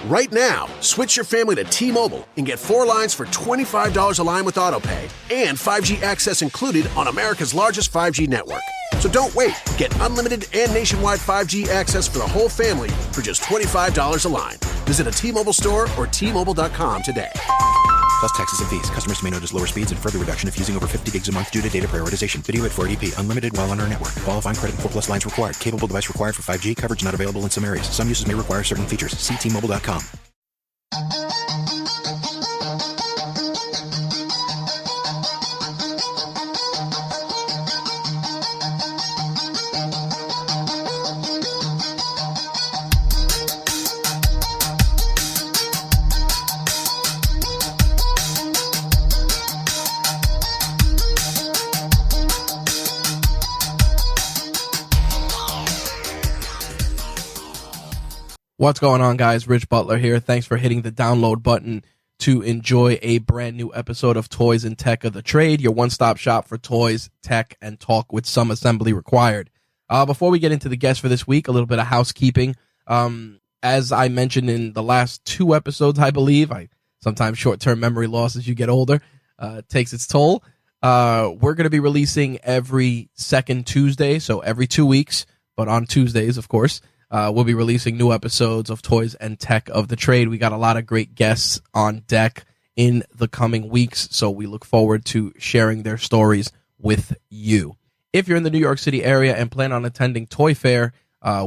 Right now, switch your family to T-Mobile and get 4 lines for $25 a line with AutoPay and 5G access included on America's largest 5G network. So don't wait. Get unlimited and nationwide 5G access for the whole family for just $25 a line. Visit a T-Mobile store or T-Mobile.com today. Plus taxes and fees. Customers may notice lower speeds and further reduction if using over 50 gigs a month due to data prioritization. Video at 480p. Unlimited while on our network. Qualifying credit and 4+ lines required. Capable device required for 5G. Coverage not available in some areas. Some uses may require certain features. See T-Mobile.com. What's going on, guys? Rich Butler here. Thanks for hitting the download button to enjoy a brand new episode of Toys and Tech of the Trade, your one-stop shop for toys, tech, and talk with some assembly required. Before we get into the guest for this week, a little bit of housekeeping. As I mentioned in the last 2 episodes, I believe, sometimes short-term memory loss as you get older takes its toll. We're going to be releasing every second Tuesday, so every 2 weeks, but on Tuesdays, of course. We'll be releasing new episodes of Toys and Tech of the Trade. We got a lot of great guests on deck in the coming weeks, so we look forward to sharing their stories with you. If you're in the New York City area and plan on attending Toy Fair,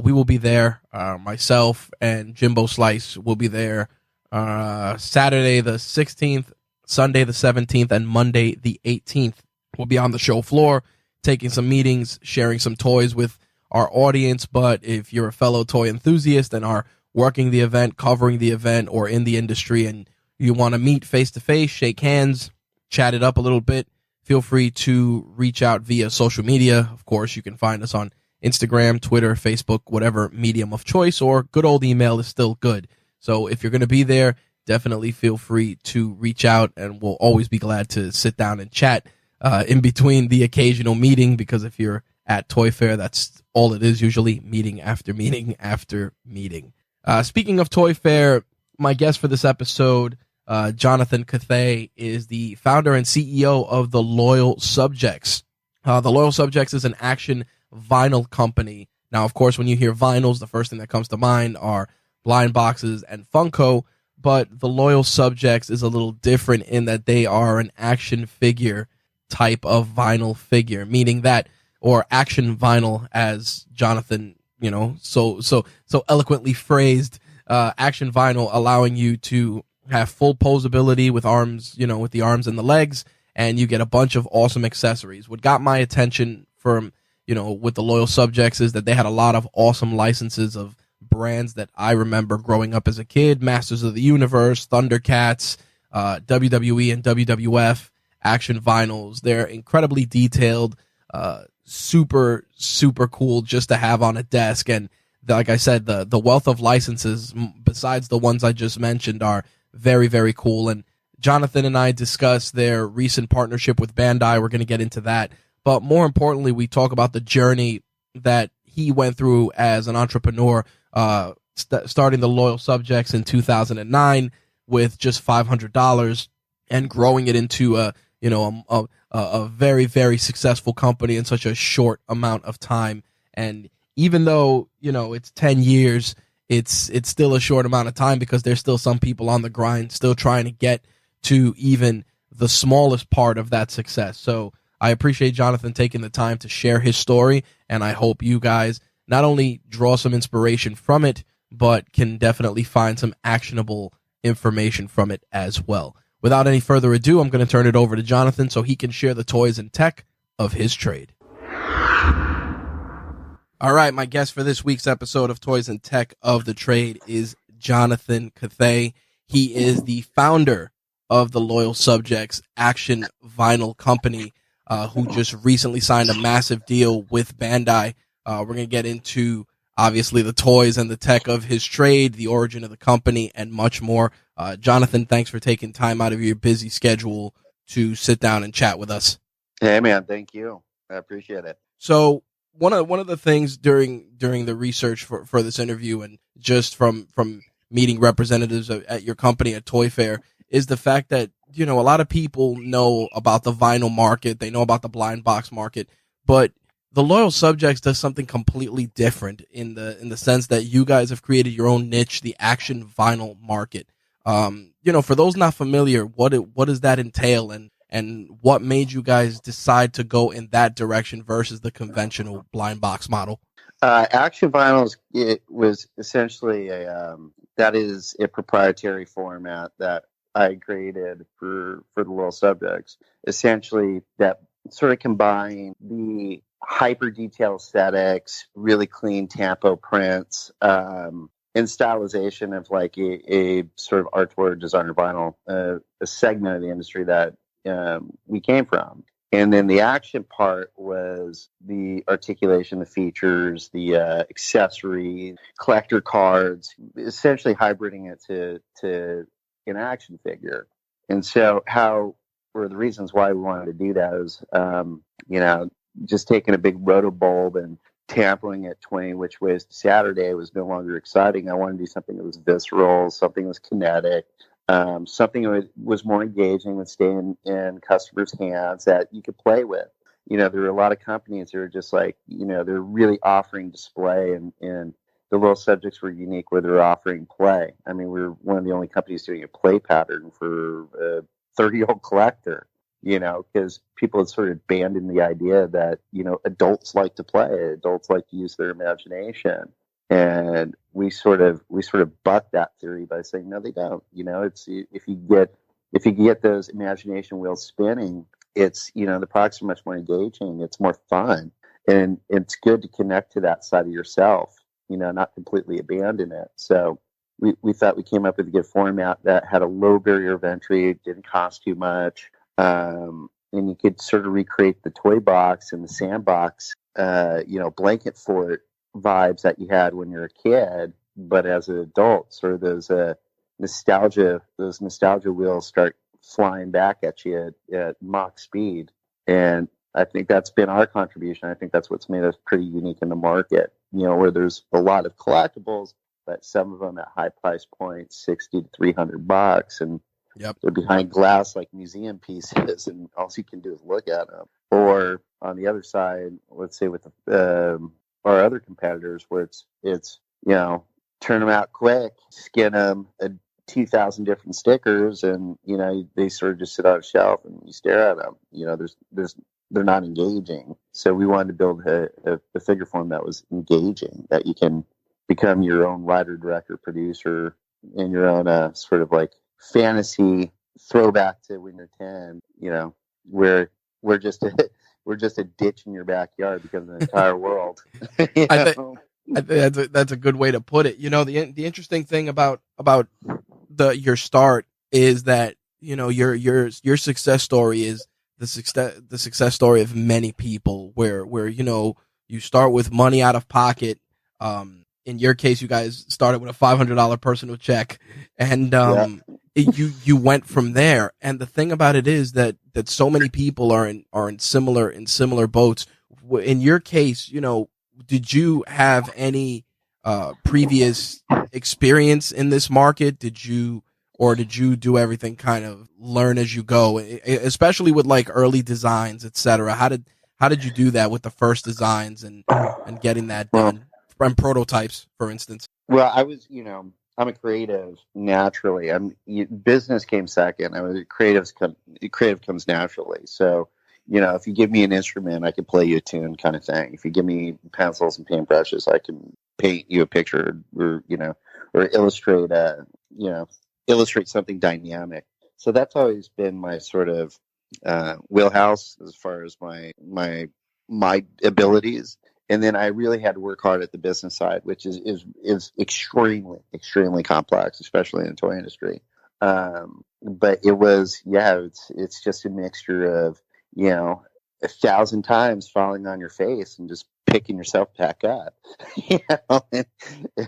we will be there. Myself and Jimbo Slice will be there Saturday the 16th, Sunday the 17th, and Monday the 18th. We'll be on the show floor, taking some meetings, sharing some toys with our audience. But if you're a fellow toy enthusiast and are working the event, covering the event, or in the industry, and you want to meet face-to-face, shake hands, chat it up a little bit, feel free to reach out via social media. Of course, you can find us on Instagram, Twitter, Facebook, whatever medium of choice, or good old email is still good. So if you're going to be there, definitely feel free to reach out, and we'll always be glad to sit down and chat in between the occasional meeting, because if you're at Toy Fair, that's all it is usually, meeting after meeting after meeting. Speaking of Toy Fair, my guest for this episode, Jonathan Cathey, is the founder and CEO of The Loyal Subjects. The Loyal Subjects is an action vinyl company. Now, of course, when you hear vinyls, the first thing that comes to mind are blind boxes and Funko, but The Loyal Subjects is a little different in that they are an action figure type of vinyl figure, meaning that, or action vinyl, as Jonathan, so eloquently phrased, action vinyl, allowing you to have full posability with arms, with the arms and the legs, and you get a bunch of awesome accessories. What got my attention from, with the Loyal Subjects is that they had a lot of awesome licenses of brands that I remember growing up as a kid: Masters of the Universe, Thundercats, WWE and WWF action vinyls. They're incredibly detailed, super cool just to have on a desk. And like I said, the wealth of licenses besides the ones I just mentioned are very, very cool. And Jonathan and I discuss their recent partnership with Bandai. We're going to get into that, but more importantly, we talk about the journey that he went through as an entrepreneur, starting the Loyal Subjects in 2009 with just $500 and growing it into a very, very successful company in such a short amount of time. And even though, it's 10 years, it's still a short amount of time, because there's still some people on the grind still trying to get to even the smallest part of that success. So I appreciate Jonathan taking the time to share his story, and I hope you guys not only draw some inspiration from it, but can definitely find some actionable information from it as well. Without any further ado, I'm going to turn it over to Jonathan so he can share the toys and tech of his trade. All right, my guest for this week's episode of Toys and Tech of the Trade is Jonathan Cathey. He is the founder of the Loyal Subjects action vinyl company, who just recently signed a massive deal with Bandai. We're going to get into, obviously, the toys and the tech of his trade, the origin of the company, and much more. Jonathan, thanks for taking time out of your busy schedule to sit down and chat with us. Hey, man, thank you. I appreciate it. So one of the things during the research for this interview, and just from meeting representatives at your company at Toy Fair is the fact that, a lot of people know about the vinyl market. They know about the blind box market, but the Loyal Subjects does something completely different in the sense that you guys have created your own niche, the action vinyl market. For those not familiar, what does that entail, and what made you guys decide to go in that direction versus the conventional blind box model? Action vinyls, it was essentially that is a proprietary format that I created for the Loyal Subjects. Essentially, that sort of combine the hyper detail aesthetics, really clean tampo prints, and stylization of like a sort of artwork designer vinyl, a segment of the industry that we came from. And then the action part was the articulation, the features, the accessories, collector cards, essentially hybriding it to an action figure. And so the reasons why we wanted to do that is, just taking a big rotobulb and tampering it 20 which ways to Saturday was no longer exciting. I wanted to do something that was visceral, something that was kinetic, something that was more engaging, would stay in customers' hands that you could play with. There are a lot of companies that are just like, they're really offering display, and the Loyal Subjects were unique where they're offering play. I mean, we're one of the only companies doing a play pattern for a 30-year-old collector, because people had sort of abandoned the idea that, adults like to play, adults like to use their imagination. And we sort of bucked that theory by saying, no, they don't. It's if you get those imagination wheels spinning, it's, the products are much more engaging. It's more fun, and it's good to connect to that side of yourself, not completely abandon it. So we thought we came up with a good format that had a low barrier of entry, didn't cost too much, and you could sort of recreate the toy box and the sandbox, blanket fort vibes that you had when you're a kid, but as an adult, sort of those nostalgia wheels start flying back at you at Mach speed. And I think that's been our contribution. I think that's what's made us pretty unique in the market, where there's a lot of collectibles, but some of them at high price points, $60 to $300, and yep, they're behind glass like museum pieces, and all you can do is look at them. Or on the other side, let's say with our other competitors, where it's turn them out quick, skin them 2,000 different stickers, and they sort of just sit on a shelf and you stare at them. They're not engaging. So we wanted to build a figure form that was engaging, that you can become your own writer, director, producer, in your own sort of like fantasy throwback to when you're 10. Where we're just a ditch in your backyard becomes an entire world. I think that's a good way to put it. The interesting thing about your start is that your success story is the success story of many people, where you start with money out of pocket. In your case, you guys started with a $500 personal check, and you went from there. And the thing about it is that so many people are in similar boats. In your case, did you have any previous experience in this market? Did you do everything kind of learn as you go, especially with like early designs, etc.? How did you do that with the first designs and getting that done, and prototypes, for instance? Well, I was, I'm a creative naturally. Business came second. Creative comes naturally. So, if you give me an instrument, I can play you a tune, kind of thing. If you give me pencils and paintbrushes, I can paint you a picture, or illustrate something dynamic. So that's always been my sort of wheelhouse as far as my abilities. And then I really had to work hard at the business side, which is extremely, extremely complex, especially in the toy industry. But it was, it's just a mixture of, 1,000 times falling on your face and just picking yourself back up. And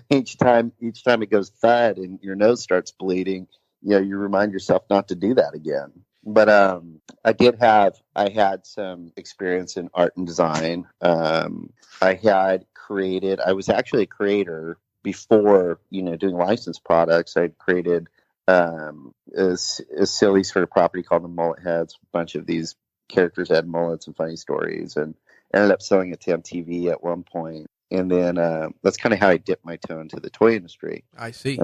each time it goes thud and your nose starts bleeding, you remind yourself not to do that again. But I had some experience in art and design. I was actually a creator before, doing licensed products, I'd created a silly sort of property called the Mullet Heads. A bunch of these characters had mullets and funny stories, and ended up selling it to MTV at one point. And then that's kind of how I dipped my toe into the toy industry. I see.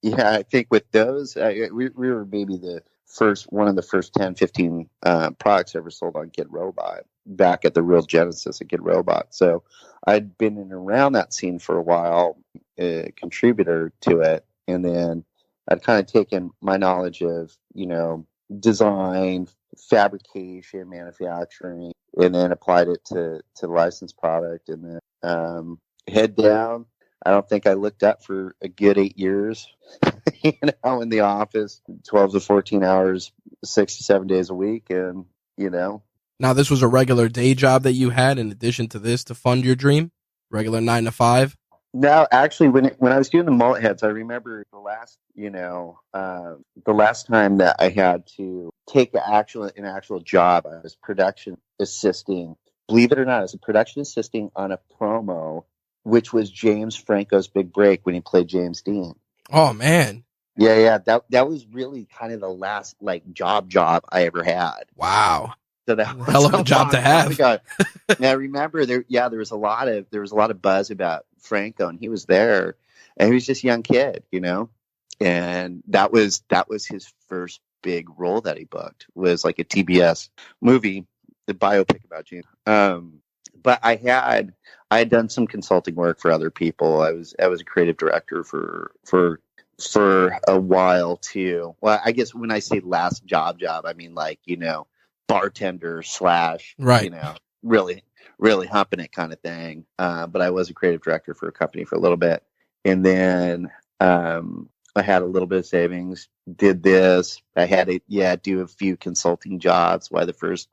Yeah, I think with those, we were maybe one of the first 10, 15 products ever sold on Kid Robot, back at the real genesis of Kid Robot. So I'd been in and around that scene for a while, a contributor to it. And then I'd kind of taken my knowledge of, design, fabrication, manufacturing, and then applied it to licensed product. And then head down. I don't think I looked up for a good 8 years, in the office, 12 to 14 hours, 6 to 7 days a week. And, Now, this was a regular day job that you had in addition to this to fund your dream? Regular 9 to 5? No, actually, when I was doing the Mullet Heads, I remember the last time that I had to take an actual job. I was production assisting. Believe it or not, I was a production assisting on a promo, which was James Franco's big break when he played James Dean. Oh man. Yeah. That was really kind of the last job I ever had. Wow. So that was hell of a job to have. Now I remember there was a lot of buzz about Franco, and he was there, and he was just a young kid, and that was his first big role that he booked, was like a TBS movie, the biopic about James. But I had done some consulting work for other people. I was a creative director for a while too. Well, I guess when I say last job, I mean bartender / right. Really, really humping it kind of thing. But I was a creative director for a company for a little bit, and then I had a little bit of savings. Did this. I had to do a few consulting jobs while the first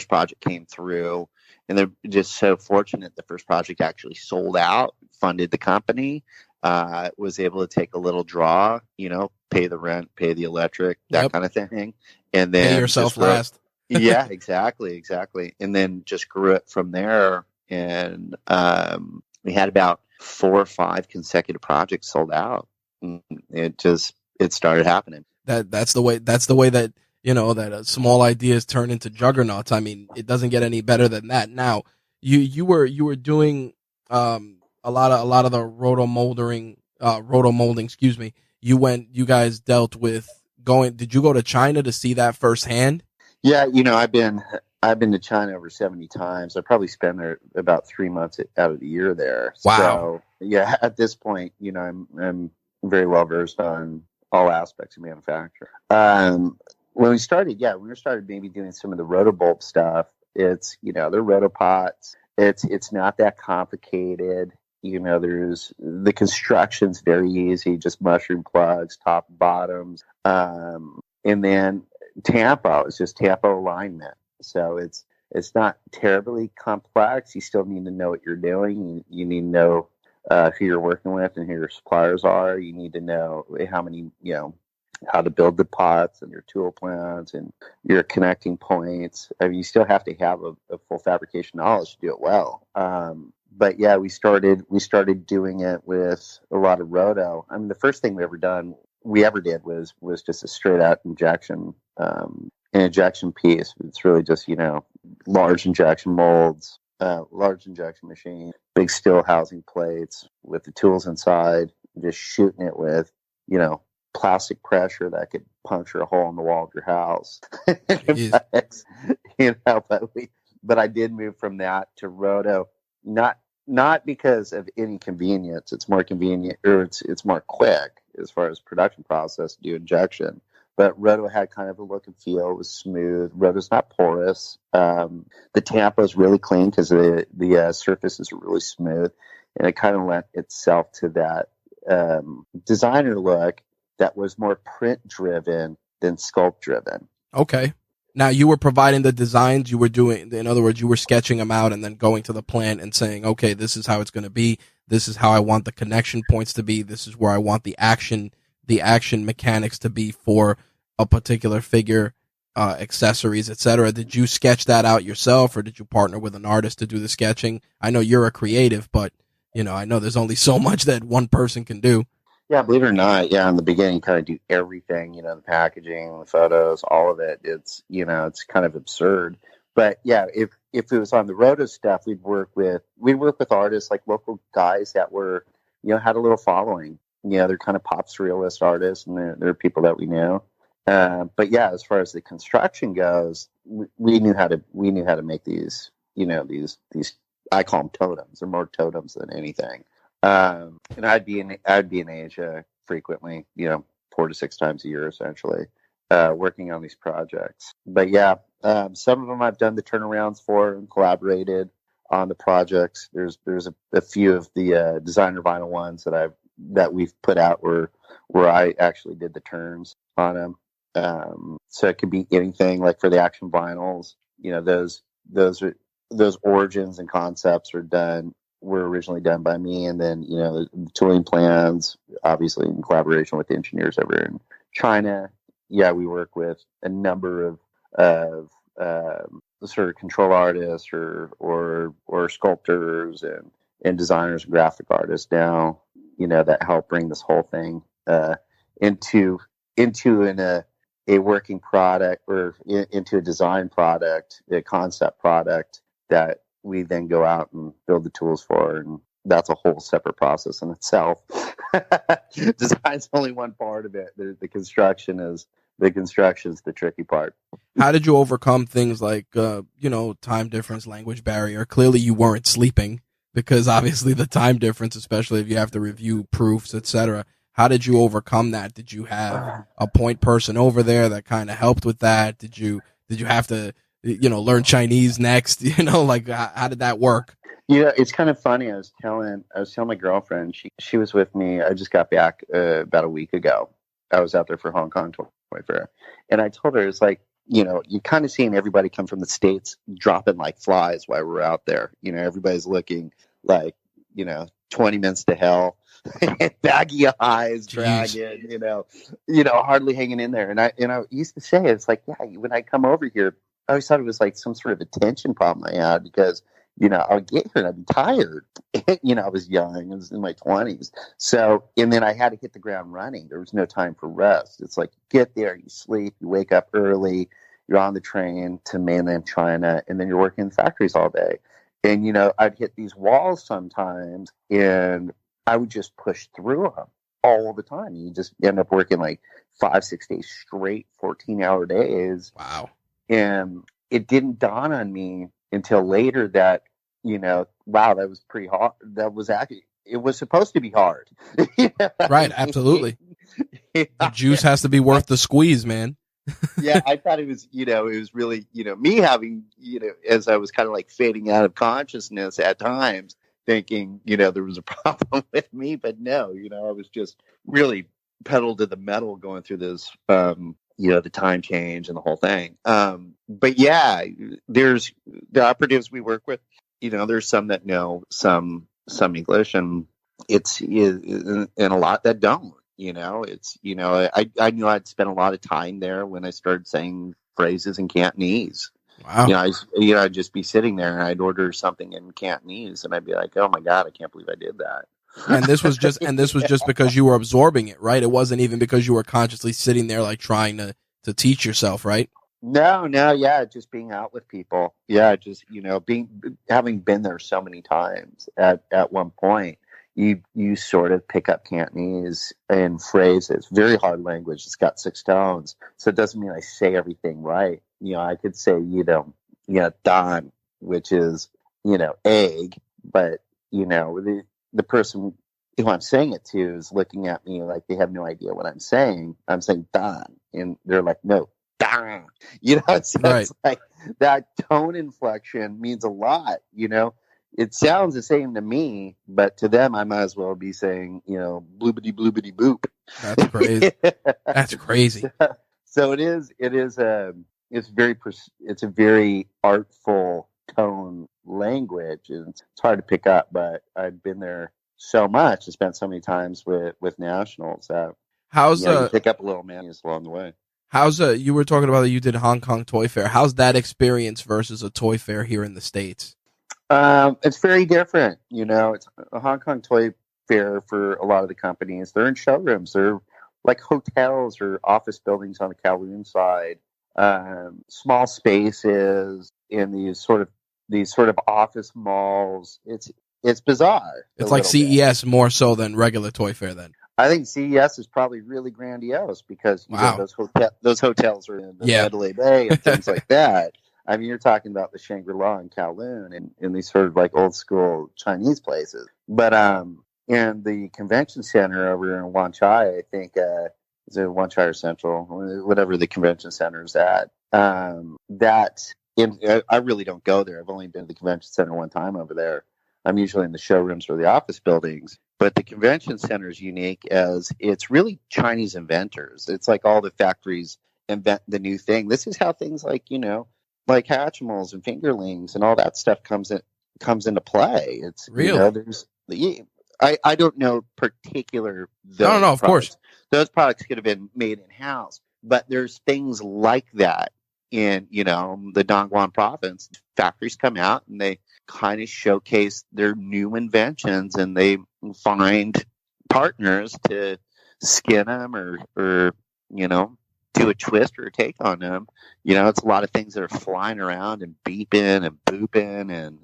project came through. And they're just so fortunate the first project actually sold out, funded the company, was able to take a little draw, pay the rent, pay the electric, that kind of thing. And then pay yourself last. Yeah, exactly. And then just grew it from there. And we had about 4 or 5 consecutive projects sold out. And it started happening. That's the way that, that small ideas turn into juggernauts. I mean, it doesn't get any better than that. Now, you were doing a lot of the roto molding, excuse me. You guys dealt with did you go to China to see that firsthand? Yeah, I've been to China over 70 times. I probably spend there about 3 months out of the year there. Wow. So, yeah, at this point, I'm very well versed on all aspects of manufacture. When we started maybe doing some of the rotobulb stuff, it's, they're rotopots. It's not that complicated. There's the construction's very easy, just mushroom plugs, top and bottoms. And then tampo is just tampo alignment. So it's not terribly complex. You still need to know what you're doing. You need to know who you're working with and who your suppliers are. You need to know how many, how to build the pots and your tool plans and your connecting points. I mean, you still have to have a full fabrication knowledge to do it well. But yeah, we started doing it with a lot of roto. I mean, the first thing we ever did was just a straight out injection, an injection piece. It's really just, large injection molds, large injection machine, big steel housing plates with the tools inside, just shooting it with, plastic pressure that could puncture a hole in the wall of your house. But I did move from that to roto, not because of any convenience. It's more convenient, or it's more quick as far as production process to do injection. But roto had kind of a look and feel. It was smooth. Roto's not porous. The tampo is really clean because the surfaces are really smooth, and it kind of lent itself to that designer look that was more print driven than sculpt driven. Okay. Now, you were providing the designs. You were doing, in other words, you were sketching them out and then going to the plant and saying, okay, this is how it's going to be. This is how I want the connection points to be. This is where I want the action mechanics to be for a particular figure, accessories, etc. Did you sketch that out yourself, or did you partner with an artist to do the sketching? I know you're a creative, but I know there's only so much that one person can do. Yeah, believe it or not, yeah, in the beginning, you kind of do everything, the packaging, the photos, all of it. It's kind of absurd. But yeah, if it was on the roto stuff, we'd work with artists like local guys that were, had a little following. They're kind of pop surrealist artists, and they're people that we know. But yeah, as far as the construction goes, we knew how to make these, these I call them totems. They're more totems than anything. And I'd be in Asia frequently, 4 to 6 times a year, essentially, working on these projects. But yeah, some of them I've done the turnarounds for and collaborated on the projects. There's a few of the designer vinyl ones that we've put out where I actually did the turns on them. So it could be anything, like for the action vinyls, those origins and concepts were originally done by me, and then the tooling plans, obviously in collaboration with the engineers over in China. Yeah, we work with a number of sort of control artists or sculptors and designers and graphic artists now, that help bring this whole thing into a working product, or into a design product, a concept product that we then go out and build the tools for, and that's a whole separate process in itself. Design's only one part of it. The construction is the tricky part. How did you overcome things like time difference, language barrier? Clearly you weren't sleeping, because obviously the time difference, especially if you have to review proofs, etc. How did you overcome that? Did you have a point person over there that kind of helped with that? Did you have to learn Chinese next? Like how did that work? It's kind of funny. I was telling my girlfriend, she was with me. I just got back about a week ago. I was out there for Hong Kong Toy Fair, and I told her, it's like, you're kind of seeing everybody come from the States dropping like flies while we're out there. Everybody's looking like 20 minutes to hell, baggy eyes, dragging, hardly hanging in there. And I used to say, it's like, yeah, when I come over here, I always thought it was like some sort of attention problem I had, because, I would get here and I'd be tired. I was young. I was in my 20s. So, and then I had to hit the ground running. There was no time for rest. It's like, you get there, you sleep, you wake up early, you're on the train to mainland China, and then you're working in factories all day. And, I'd hit these walls sometimes, and I would just push through them all the time. You just end up working like 5-6 days straight, 14-hour days. Wow. And it didn't dawn on me until later that, wow, that was pretty hard. That was actually, it was supposed to be hard. Right, absolutely. The juice has to be worth the squeeze, man. Yeah, I thought it was, it was really, me having, as I was kind of like fading out of consciousness at times, thinking, there was a problem with me, but no, I was just really pedal to the metal going through this, the time change and the whole thing. But yeah, there's the operatives we work with, there's some that know some English, and and a lot that don't. I knew I'd spent a lot of time there when I started saying phrases in Cantonese. Wow. I'd just be sitting there and I'd order something in Cantonese, and I'd be like, "Oh my God, I can't believe I did that." And this was just because you were absorbing it, right? It wasn't even because you were consciously sitting there like trying to teach yourself, right? No, yeah, just being out with people. Yeah, just having been there so many times at one point. You sort of pick up Cantonese and phrases. Very hard language. It's got 6 tones, so it doesn't mean I say everything right. I could say dan, which is egg, but the person who I'm saying it to is looking at me like they have no idea what I'm saying. I'm saying dan, and they're like, no, dan. So right. It's like that tone inflection means a lot. It sounds the same to me, but to them, I might as well be saying, bloobity bloobity boop. That's crazy. That's crazy. So it's a very artful tone language, and it's hard to pick up, but I've been there so much, I spent so many times with nationals that you pick up a little manuals along the way. You were talking about that you did Hong Kong Toy Fair. How's that experience versus a toy fair here in the States? It's very different. It's a Hong Kong toy fair for a lot of the companies. They're in showrooms. They're like hotels or office buildings on the Kowloon side. Small spaces in these sort of office malls. It's bizarre. It's like CES more so than regular toy fair then. I think CES is probably really grandiose because Wow. those hotels are in the Mandalay Bay and things like that. I mean, you're talking about the Shangri-La in Kowloon and in these sort of like old school Chinese places. But in the convention center over in Wan Chai, I think is it Wan Chai or Central, whatever the convention center is at. I really don't go there. I've only been to the convention center one time over there. I'm usually in the showrooms or the office buildings. But the convention center is unique as it's really Chinese inventors. It's like all the factories invent the new thing. This is how things like Hatchimals and fingerlings and all that stuff comes into play. It's really I don't know particular. No, of course. Those products could have been made in house, but there's things like that in the Dongguan province. Factories come out and they kind of showcase their new inventions, and they find partners to skin them or do a twist or a take on them. It's a lot of things that are flying around and beeping and booping and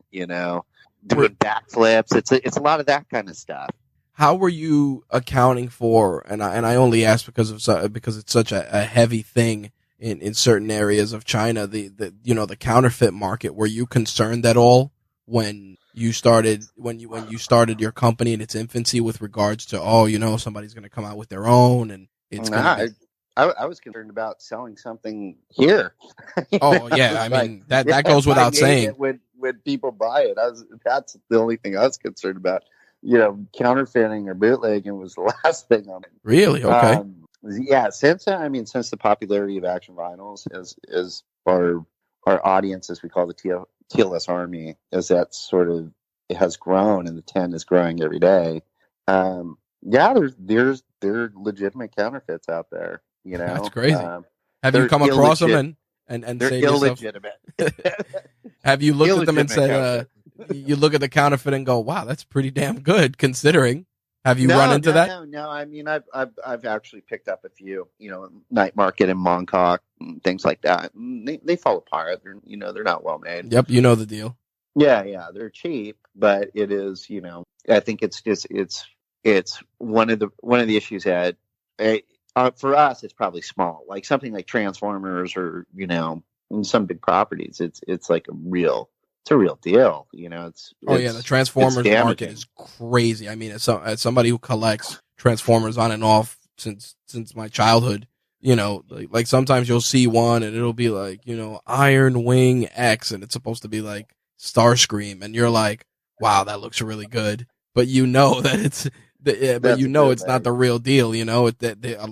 doing backflips. It's a lot of that kind of stuff. How were you accounting for? And I only ask because it's such a heavy thing in certain areas of China. The counterfeit market. Were you concerned at all when you started your company in its infancy with regards to somebody's going to come out with their own and it's I was concerned about selling something here. Oh yeah, I mean that goes without saying. When people buy it, that's the only thing I was concerned about. Counterfeiting or bootlegging was the last thing on it. Really? Okay. Since the popularity of action vinyls as our audience, as we call the TLS Army, as that sort of it has grown and the 10 is growing every day. There's legitimate counterfeits out there. That's crazy. Have you come across them and they're say illegitimate? Have you looked at them and said, you look at the counterfeit and go, wow, that's pretty damn good considering? Have you run into that? No. I mean, I've actually picked up a few, night market in Mongkok and things like that. They fall apart. They're not well made. Yep, you know the deal. Yeah, they're cheap, but it is, I think it's one of the issues that for us, it's probably small, like something like Transformers or, in some big properties, it's like a real deal. The Transformers market is crazy. I mean, as somebody who collects Transformers on and off since my childhood, like sometimes you'll see one and it'll be like, Iron Wing X and it's supposed to be like Starscream and you're like, wow, that looks really good. But that it's it's not the real deal.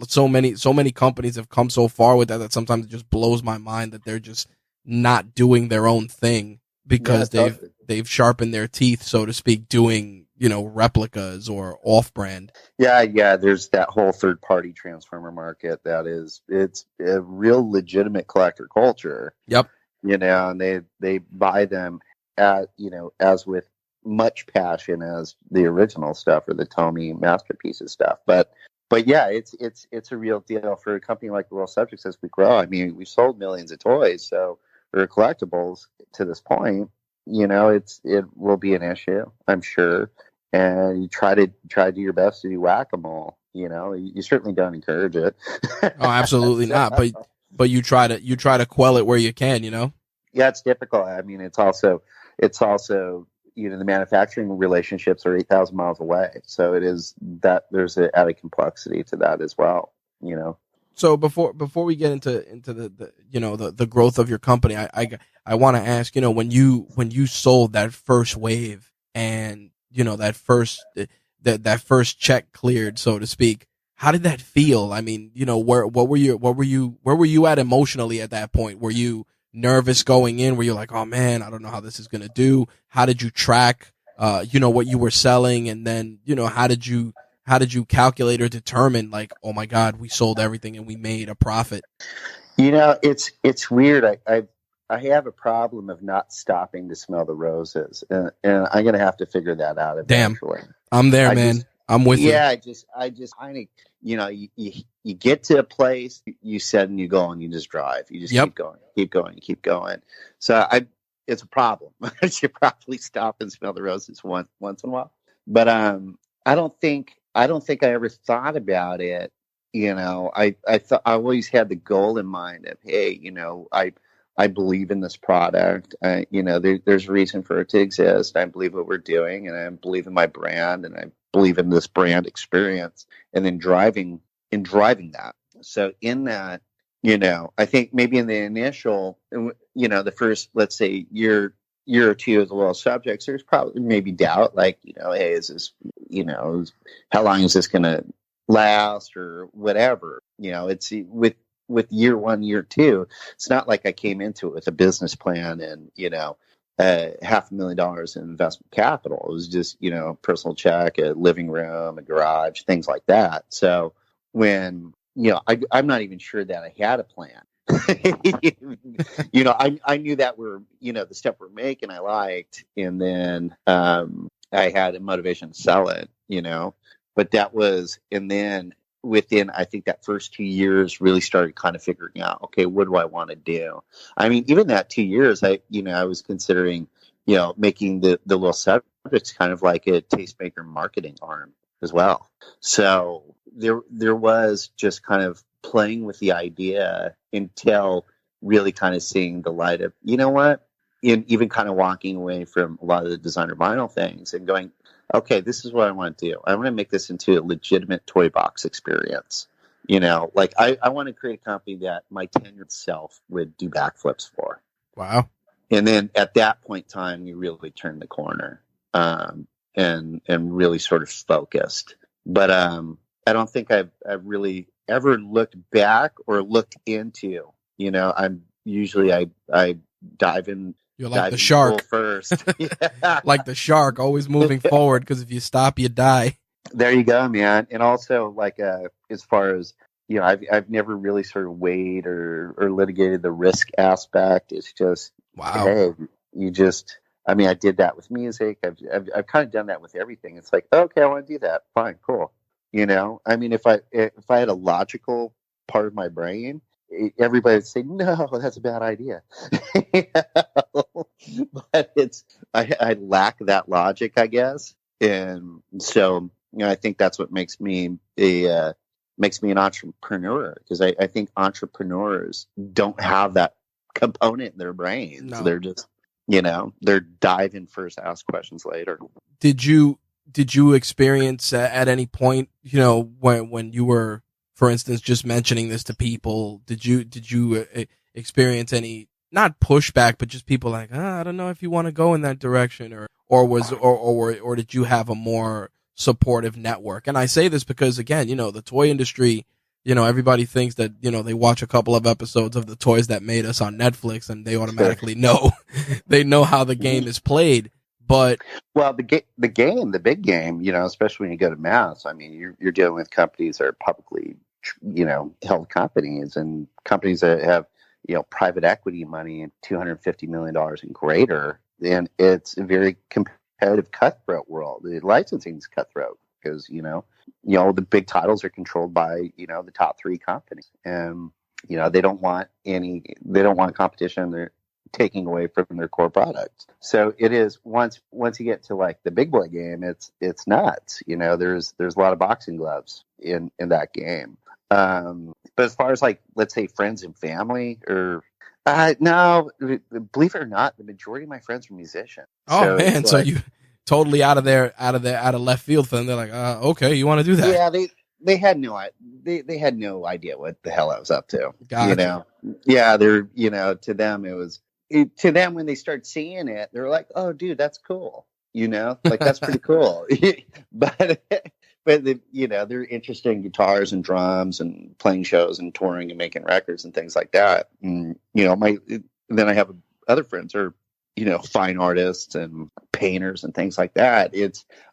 So many companies have come so far with that sometimes it just blows my mind that they're just not doing their own thing because they've sharpened their teeth, so to speak, doing replicas or off-brand. Yeah. There's that whole third-party Transformer market it's a real legitimate collector culture. Yep. And they buy them at as with much passion as the original stuff or the Tomy masterpieces stuff. But yeah, it's a real deal for a company like the Little Subjects as we grow. I mean, we've sold millions of toys, so or collectibles to this point. It will be an issue, I'm sure. And you try to do your best to do whack-a-mole. You certainly don't encourage it. Oh, absolutely not. But you try to quell it where you can. Yeah, it's difficult. I mean, it's also the manufacturing relationships are 8,000 miles away. So it is that there's an added complexity to that as well, So before we get into the growth of your company, I want to ask, when you sold that first wave and, that first check cleared, so to speak, how did that feel? I mean, where were you at emotionally at that point? Were you nervous going in? Were you like, oh man, I don't know how this is going to do? How did you track, what you were selling? And then, how did you calculate or determine like, oh my God, we sold everything and we made a profit? It's weird. I have a problem of not stopping to smell the roses, and I'm gonna have to figure that out eventually. Damn, I'm there, I man. just, I'm with you. yeah, I just kind of, you get to a place, you set and you go and you just drive. You just Yep. keep going. So it's a problem. I should probably stop and smell the roses once in a while. But I don't think I ever thought about it. I thought I always had the goal in mind of, hey, I believe in this product. There's a reason for it to exist. I believe what we're doing, and I believe in my brand, and I believe in this brand experience, and then driving that. So in that, I think maybe in the initial, the first, let's say year or two of the little subjects, there's probably maybe doubt, like, hey, is this, how long is this going to last or whatever? It's with year one, year two, it's not like I came into it with a business plan and, $500,000 in investment capital. It was just, personal check, a living room, a garage, things like that. So when, I'm not even sure that I had a plan. I knew that the step we're making, I liked. And then I had a motivation to sell it, but that was, and then within, I think that first 2 years really started kind of figuring out, okay, what do I want to do? I mean, even that 2 years, I was considering, making the little subjects kind of like a tastemaker marketing arm as well. So there was just kind of playing with the idea until really kind of seeing the light of, even kind of walking away from a lot of the designer vinyl things and going, okay, this is what I want to do. I want to make this into a legitimate toy box experience. Like I want to create a company that my 10-year-old self would do backflips for. Wow. And then at that point in time, you really turn the corner, and really sort of focused. But I don't think I've really ever looked back or looked into. I'm usually I dive in. You're like the shark first. Yeah. Like the shark, always moving forward, because if you stop, you die. There you go, man. And also, like, as far as, I've never really sort of weighed or litigated the risk aspect. It's just, wow. Hey, I did that with music. I've kind of done that with everything. It's like, okay, I want to do that. Fine, cool. If I had a logical part of my brain, everybody would say, no, that's a bad idea. But I lack that logic, I guess. And so, I think that's what makes me an entrepreneur, because I think entrepreneurs don't have that component in their brains. No. They're just, they're dive in first, ask questions later. Did you experience at any point, when you were, for instance, just mentioning this to people, did you experience any, not pushback, but just people like, I don't know if you want to go in that direction, or did you have a more supportive network? And I say this because, again, the toy industry, everybody thinks that, they watch a couple of episodes of the toys that made us on Netflix and they automatically know, they know how the game is played. But well, the big game, especially when you go to mass, I mean, you're dealing with companies that are publicly, held companies, and companies that have, private equity money and $250 million and greater. And it's a very competitive, cutthroat world. The licensing is cutthroat because, the big titles are controlled by, the top three companies, and, they don't want competition. They're taking away from their core product. So it is, once you get to like the big boy game, it's nuts. There's a lot of boxing gloves in that game. But as far as, like, let's say friends and family, or no, believe it or not, the majority of my friends are musicians. Oh, so man, so you totally out of left field for them. They're like, okay, you want to do that? Yeah, they had no idea what the hell I was up to. Gotcha. Yeah, they're, to them when they start seeing it, they're like, oh, dude, that's cool. Like, that's pretty cool. But they're interested in guitars and drums and playing shows and touring and making records and things like that. And, then I have other friends who are, fine artists and painters and things like that.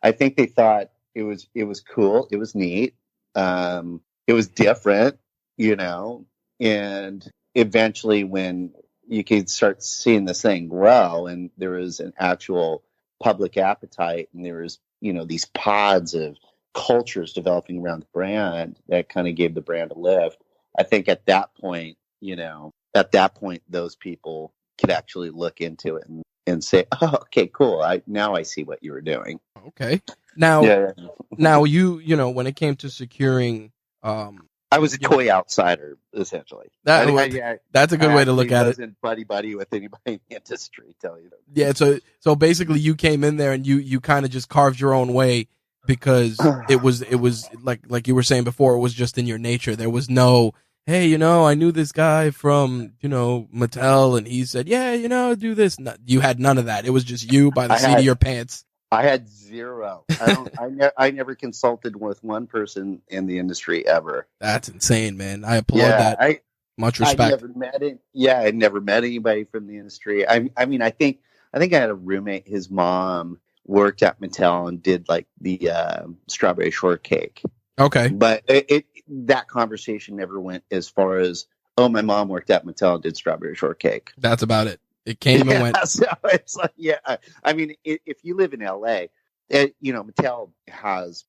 I think they thought it was cool. It was neat. It was different, and eventually when you could start seeing this thing grow, and there was an actual public appetite, and there was, these pods of cultures developing around the brand that kind of gave the brand a lift. I think at that point, those people could actually look into it and say, "Oh, okay, cool. Now I see what you were doing." Okay. Now, Yeah. now when it came to securing, I was a toy outsider, essentially. that's a good way to look at it. Wasn't buddy with anybody in the industry, tell you. Yeah. So basically, you came in there and you kind of just carved your own way because it was like you were saying before, it was just in your nature. There was no, hey, I knew this guy from, Mattel, and he said, yeah, do this. No, you had none of that. It was just you by the seat of your pants. I had zero. I never consulted with one person in the industry ever. That's insane, man. I applaud that. Much respect. I never met anybody from the industry. I mean, I think I had a roommate. His mom worked at Mattel and did like the strawberry shortcake. Okay, but that conversation never went as far as, oh, my mom worked at Mattel and did strawberry shortcake. That's about it. It came and went. So it's like, I mean, if you live in LA, Mattel has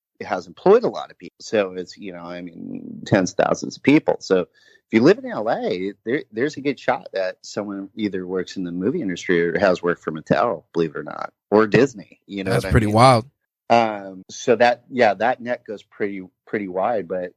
employed a lot of people. So it's, tens of thousands of people. So if you live in LA, there's a good shot that someone either works in the movie industry or has worked for Mattel, believe it or not, or Disney. That's pretty wild. So that net goes pretty wide, but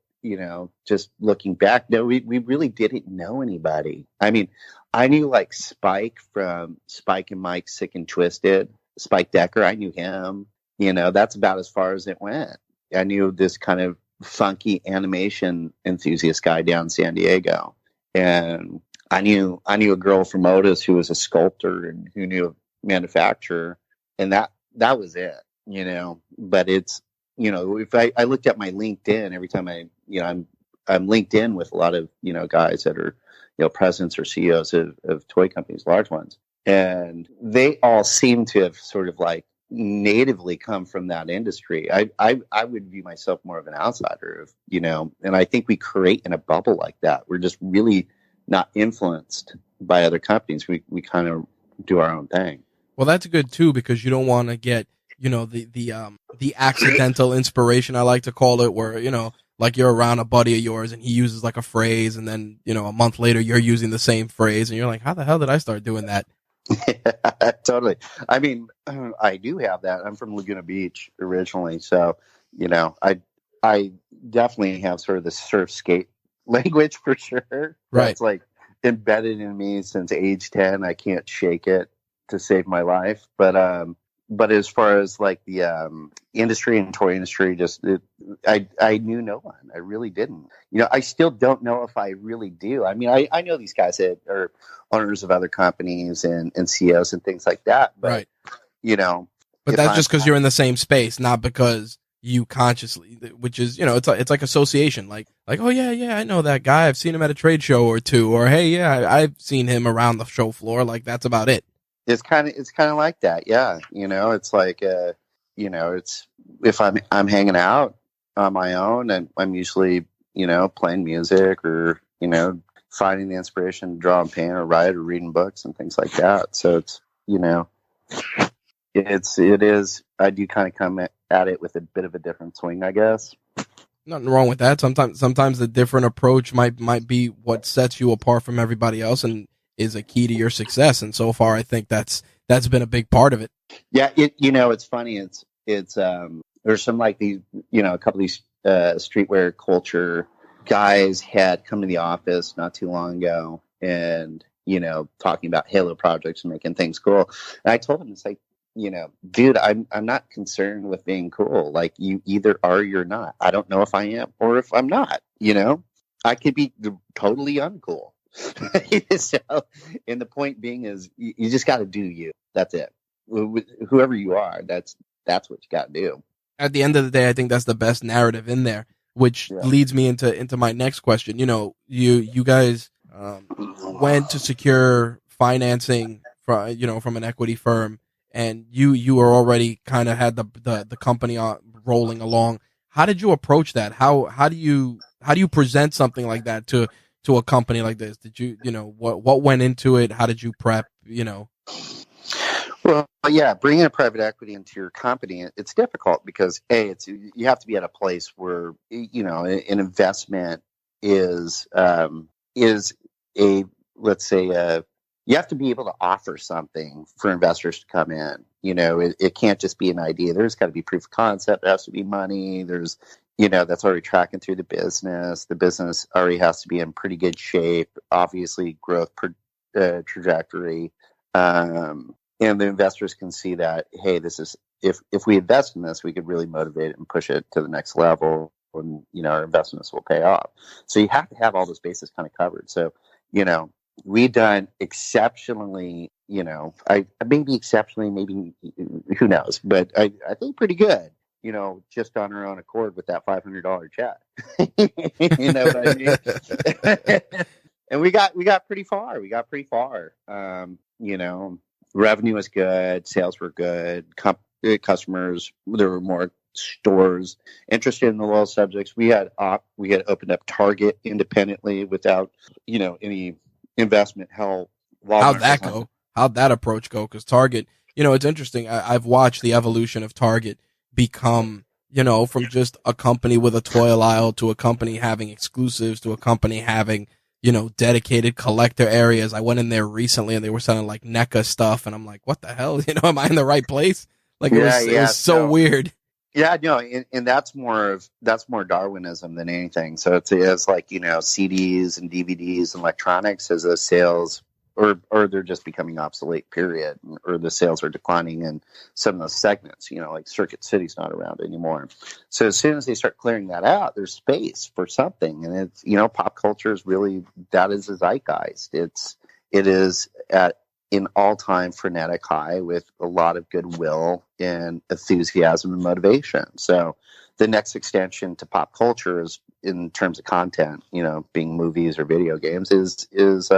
just looking back, no, we really didn't know anybody. I mean, I knew like Spike from Spike and Mike Sick and Twisted, Spike Decker. I knew him. That's about as far as it went. I knew this kind of funky animation enthusiast guy down in San Diego, and I knew a girl from Otis who was a sculptor and who knew a manufacturer, and that was it. But it's, if I looked at my LinkedIn every time I'm linked in with a lot of, guys that are, presidents or CEOs of toy companies, large ones. And they all seem to have sort of like natively come from that industry. I would view myself more of an outsider of, and I think we create in a bubble like that. We're just really not influenced by other companies. We kind of do our own thing. Well, that's good too, because you don't want to get, the accidental inspiration, I like to call it, where, like you're around a buddy of yours and he uses like a phrase, and then, a month later you're using the same phrase and you're like, how the hell did I start doing that? Yeah, totally. I mean, I do have that. I'm from Laguna Beach originally. So, I definitely have sort of the surf skate language for sure. Right. It's like embedded in me since age 10. I can't shake it to save my life. But as far as like the industry and toy industry, I knew no one. I really didn't. I still don't know if I really do. I mean, I know these guys that are owners of other companies and CEOs and things like that. But, right. But that's just because you're in the same space, not because you consciously, which is, it's like association. Like, oh yeah, I know that guy. I've seen him at a trade show or two. Or hey, yeah, I've seen him around the show floor. Like that's about it. It's kind of like that. Yeah. It's like, it's, if I'm hanging out on my own, and I'm usually, playing music or, finding the inspiration to draw and paint or write or reading books and things like that. So it's, it is, I do kind of come at it with a bit of a different swing, I guess. Nothing wrong with that. Sometimes the different approach might be what sets you apart from everybody else and is a key to your success. And so far, I think that's been a big part of it. Yeah. It's funny. It's there's some like these, a couple of these streetwear culture guys had come to the office not too long ago and, talking about Halo projects and making things cool. And I told him, it's like, dude, I'm not concerned with being cool. Like you either are or you're not. I don't know if I am or if I'm not, I could be totally uncool. So, and the point being is you just got to do you. That's it. Whoever you are, that's what you got to do. At the end of the day, I think that's the best narrative in there, which leads me into my next question. You guys went to secure financing from an equity firm, and you were already kind of had the company rolling along. How did you approach that? How do you present something like that to to a company like this? Did you, what went into it? How did you prep, Well, yeah, bringing a private equity into your company, it's difficult because you have to be at a place where an investment is a let's say you have to be able to offer something for investors to come in. It can't just be an idea. There's got to be proof of concept. There has to be money. There's that's already tracking through the business. The business already has to be in pretty good shape. Obviously, growth trajectory. And the investors can see that, hey, this is if we invest in this, we could really motivate it and push it to the next level, and our investments will pay off. So you have to have all those bases kind of covered. So we've done exceptionally. I maybe exceptionally, maybe who knows, but I think pretty good. Just on our own accord with that $500 check. You know what I mean? And we got pretty far. Revenue was good, sales were good, customers, there were more stores interested in the loyal subjects. We had opened up Target independently without any investment help. How'd that go? How'd that approach go? Because Target, it's interesting. I've watched the evolution of Target become, from just a company with a toy aisle to a company having exclusives to a company having dedicated collector areas. I went in there recently and they were selling like NECA stuff. And I'm like, what the hell? Am I in the right place? Like it was so weird. Yeah, no. And that's more Darwinism than anything. So it's like, CDs and DVDs and electronics as those sales or they're just becoming obsolete, period. Or the sales are declining in some of those segments, like Circuit City's not around anymore. So as soon as they start clearing that out, there's space for something. And it's, pop culture is really, that is the zeitgeist. It is at an all-time frenetic high with a lot of goodwill and enthusiasm and motivation. So the next extension to pop culture is, in terms of content, being movies or video games, is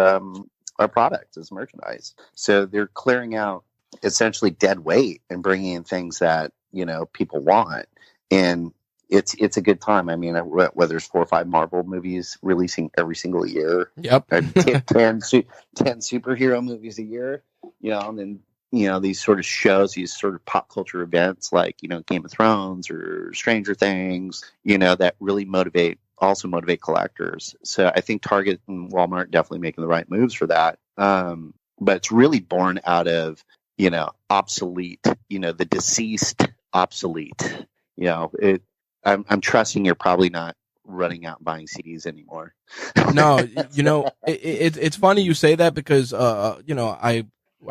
our product, is merchandise. So they're clearing out essentially dead weight and bringing in things that people want, and it's a good time. I mean, whether there's 4 or 5 Marvel movies releasing every single year, 10 superhero movies a year, and then these sort of shows, these sort of pop culture events like Game of Thrones or Stranger Things, that really motivate collectors. So I think Target and Walmart definitely making the right moves for that. But it's really born out of, obsolete, the deceased obsolete. I'm trusting you're probably not running out and buying CDs anymore. No, it's funny you say that because, I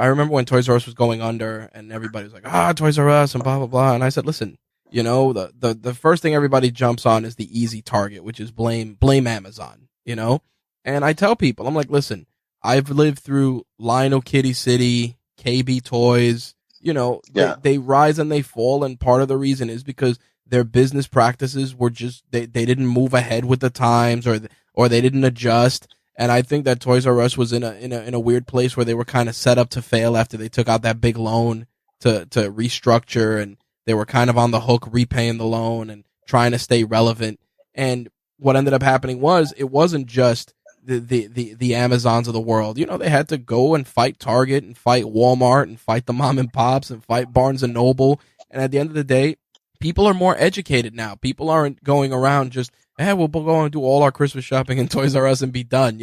remember when Toys R Us was going under and everybody was like, Toys R Us and blah, blah, blah. And I said, listen, the first thing everybody jumps on is the easy target, which is blame Amazon, and I tell people, I'm like, listen, I've lived through Lionel Kitty City, KB Toys, they rise and they fall. And part of the reason is because their business practices were just, they didn't move ahead with the times or they didn't adjust. And I think that Toys R Us was in a weird place where they were kind of set up to fail after they took out that big loan to restructure, and they were kind of on the hook repaying the loan and trying to stay relevant. And what ended up happening was it wasn't just the Amazons of the world. They had to go and fight Target and fight Walmart and fight the mom and pops and fight Barnes and Noble. And at the end of the day, people are more educated now. People aren't going around just, we'll go and do all our Christmas shopping in Toys R Us and be done,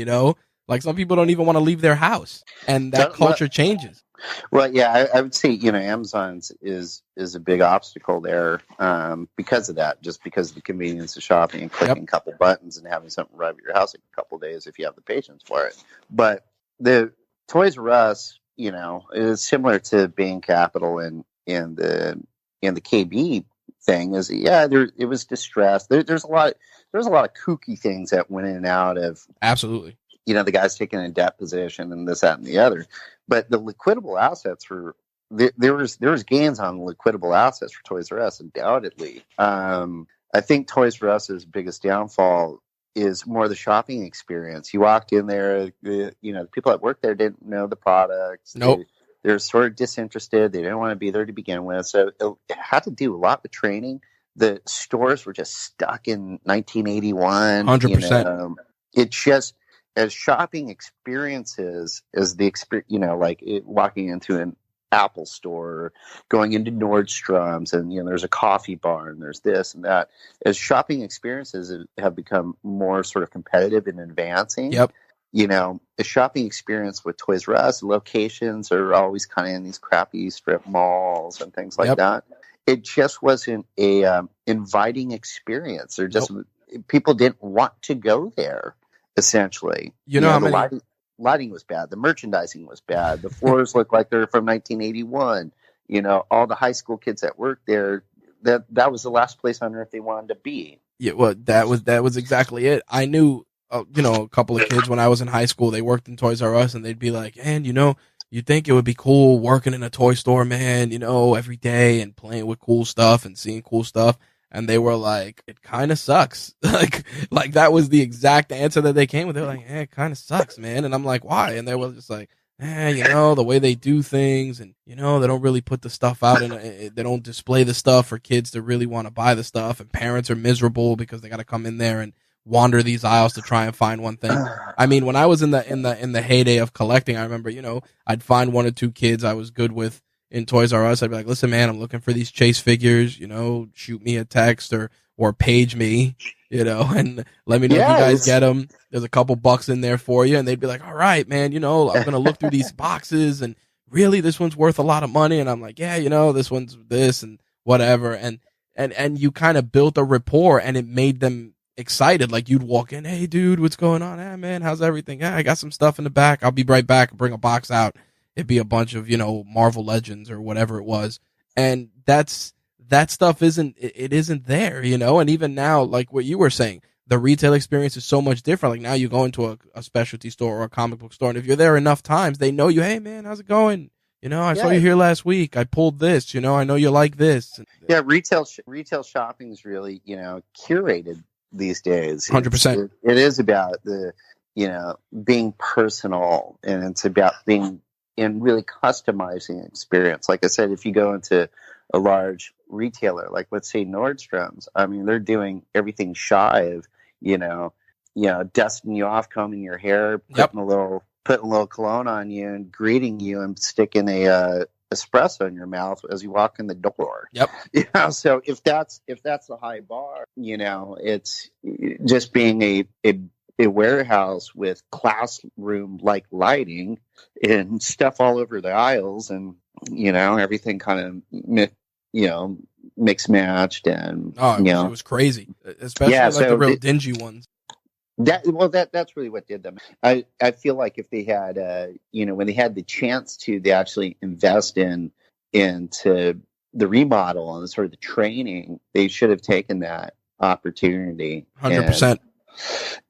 Like some people don't even want to leave their house, and that culture changes. Well, yeah, I would say, Amazon's is a big obstacle there because of that, just because of the convenience of shopping and clicking a couple buttons and having something arrive at your house in a couple of days if you have the patience for it. But the Toys R Us, is similar to Bain Capital and the KB thing. Is it was distressed. There's a lot of kooky things that went in and out of. Absolutely. The guy's taking a debt position and this, that, and the other. But the liquidable assets were there was gains on liquidable assets for Toys R Us, undoubtedly. I think Toys R Us's biggest downfall is more the shopping experience. You walked in there, the people that worked there didn't know the products. Nope. They're sort of disinterested. They didn't want to be there to begin with. So it had to do a lot with training. The stores were just stuck in 1981. 100%. It just, as shopping experiences, as the experience, like walking into an Apple store, going into Nordstrom's, and there's a coffee bar, and there's this and that. As shopping experiences have become more sort of competitive and advancing, Yep. The shopping experience with Toys R Us locations are always kind of in these crappy strip malls and things like that. It just wasn't a inviting experience. They're just people didn't want to go there. Essentially, how the many lighting was bad. The merchandising was bad. The floors looked like they're from 1981. All the high school kids that worked there, that was the last place on earth they wanted to be. Yeah, well, that was exactly it. I knew, a couple of kids when I was in high school. They worked in Toys R Us, and they'd be like, "Man, you think it would be cool working in a toy store, man? Every day and playing with cool stuff and seeing cool stuff." And they were like, "It kind of sucks." like that was the exact answer that they came with. They were like, "It kind of sucks, man." And I'm like, "Why?" And they were just like, the way they do things, and they don't really put the stuff out, and they don't display the stuff for kids to really want to buy the stuff, and parents are miserable because they got to come in there and wander these aisles to try and find one thing. I mean, when I was in the heyday of collecting, I remember, I'd find one or two kids I was good with in Toys R Us. I'd be like, "Listen, man, I'm looking for these Chase figures, shoot me a text or page me, and let me know if you guys get them. There's a couple bucks in there for you." And they'd be like, "All right, man, I'm going to look through these boxes, and really this one's worth a lot of money." And I'm like, "Yeah, this one's this and whatever." And you kind of built a rapport, and it made them excited. Like, you'd walk in, "Hey dude, what's going on? Hey man, how's everything? I got some stuff in the back. I'll be right back." Bring a box out. It'd be a bunch of, Marvel Legends or whatever it was. And that stuff isn't there, and even now, like what you were saying, the retail experience is so much different. Like, now you go into a specialty store or a comic book store, and if you're there enough times, they know you. "Hey man, how's it going? I saw you here last week. I pulled this, I know you like this." Yeah. Retail shopping is really, curated these days. 100%. It is about the, being personal, and it's about being in really customizing experience. Like I said, if you go into a large retailer, like let's say Nordstrom's, I mean, they're doing everything shy of, dusting you off, combing your hair, putting a little cologne on you, and greeting you, and sticking a espresso in your mouth as you walk in the door. Yep. So if that's the high bar, it's just being a warehouse with classroom like lighting and stuff all over the aisles, and everything kind of mix matched, and it was crazy, especially the real dingy ones. That's really what did them. I feel like if they had when they had the chance to, they actually invest into the remodel and sort of the training, they should have taken that opportunity. 100%.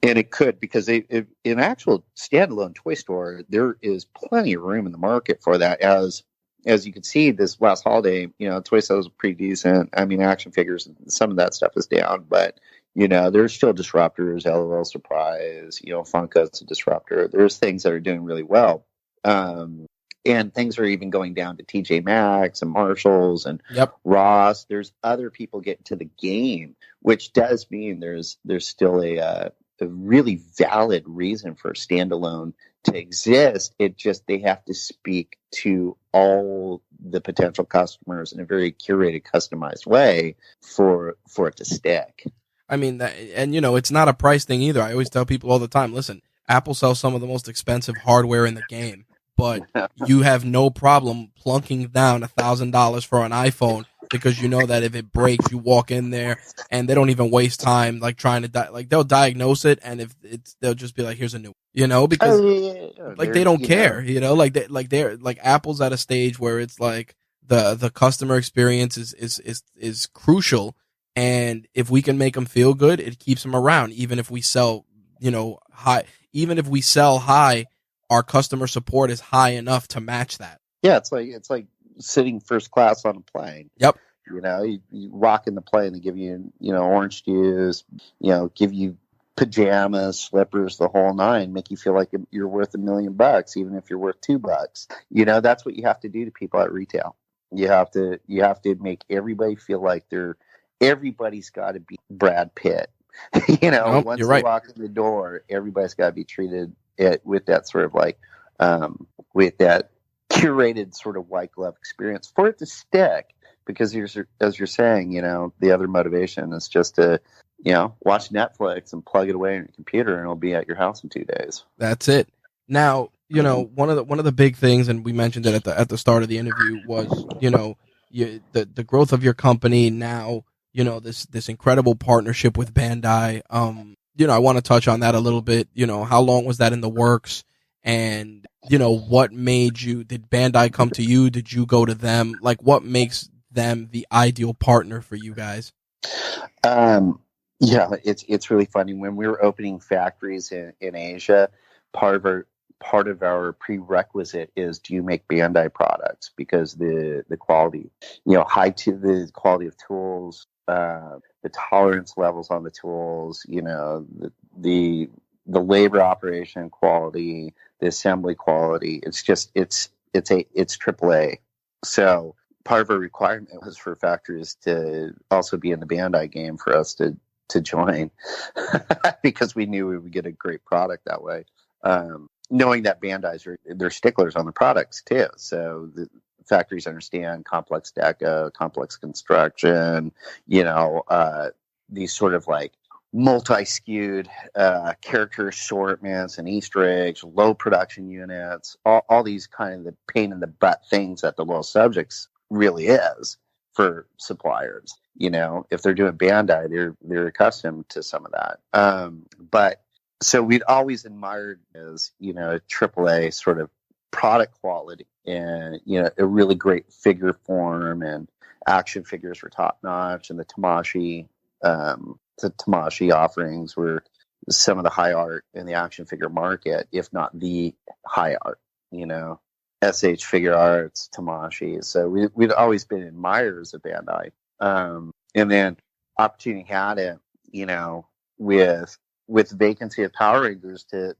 And it could, because in an actual standalone toy store, there is plenty of room in the market for that. As you can see, this last holiday, toy sales are pretty decent. I mean, action figures, some of that stuff is down, but there's still disruptors. LOL Surprise, Funko's a disruptor. There's things that are doing really well. And things are even going down to TJ Maxx and Marshalls and Ross. There's other people getting to the game, which does mean there's still a really valid reason for a standalone to exist. They have to speak to all the potential customers in a very curated, customized way for it to stick. I mean, it's not a price thing either. I always tell people all the time, listen, Apple sells some of the most expensive hardware in the game, but you have no problem plunking down $1,000 for an iPhone, because you know that if it breaks, you walk in there and they don't even waste time like trying to they'll diagnose it, and they'll just be like, "Here's a new," because they don't care, like Apple's at a stage where it's like the customer experience is crucial. And if we can make them feel good, it keeps them around. Even if we sell, high, our customer support is high enough to match that. Yeah, it's like sitting first class on a plane. Yep. You walk in the plane, they give you, orange juice, give you pajamas, slippers, the whole nine, make you feel like you're worth $1 million, even if you're worth $2. That's what you have to do to people at retail. You have to make everybody feel like everybody's got to be Brad Pitt. Nope, once you're they right. walk in the door, everybody's got to be treated it with that sort of like, with that curated sort of white glove experience for it to stick. Because as you're saying, the other motivation is just to, watch Netflix and plug it away on your computer, and it'll be at your house in 2 days. That's it. Now, one of the big things, and we mentioned it at the start of the interview, was the growth of your company now. This incredible partnership with Bandai. I want to touch on that a little bit. How long was that in the works? And what made you? Did Bandai come to you? Did you go to them? Like, what makes them the ideal partner for you guys? Yeah, it's really funny. When we were opening factories in Asia, part of our prerequisite is, do you make Bandai products? Because the quality, the quality of tools, the tolerance levels on the tools, the labor operation quality, the assembly quality. It's AAA. So part of our requirement was for factories to also be in the Bandai game for us to join, because we knew we would get a great product that way. Knowing that Bandai's they're sticklers on the products too, so the factories understand complex deco, complex construction, these sort of like multi-skewed character assortments and Easter eggs, low production units, all these kind of the pain in the butt things that the Little Subjects really is for suppliers. If they're doing Bandai, they're accustomed to some of that. But so we'd always admired as, AAA sort of product quality, and, a really great figure form, and action figures were top notch. And the Tamashi offerings were some of the high art in the action figure market, if not the high art, SH Figure Arts, Tamashi. So we'd always been admirers of Bandai. And then opportunity had it, with vacancy of Power Rangers to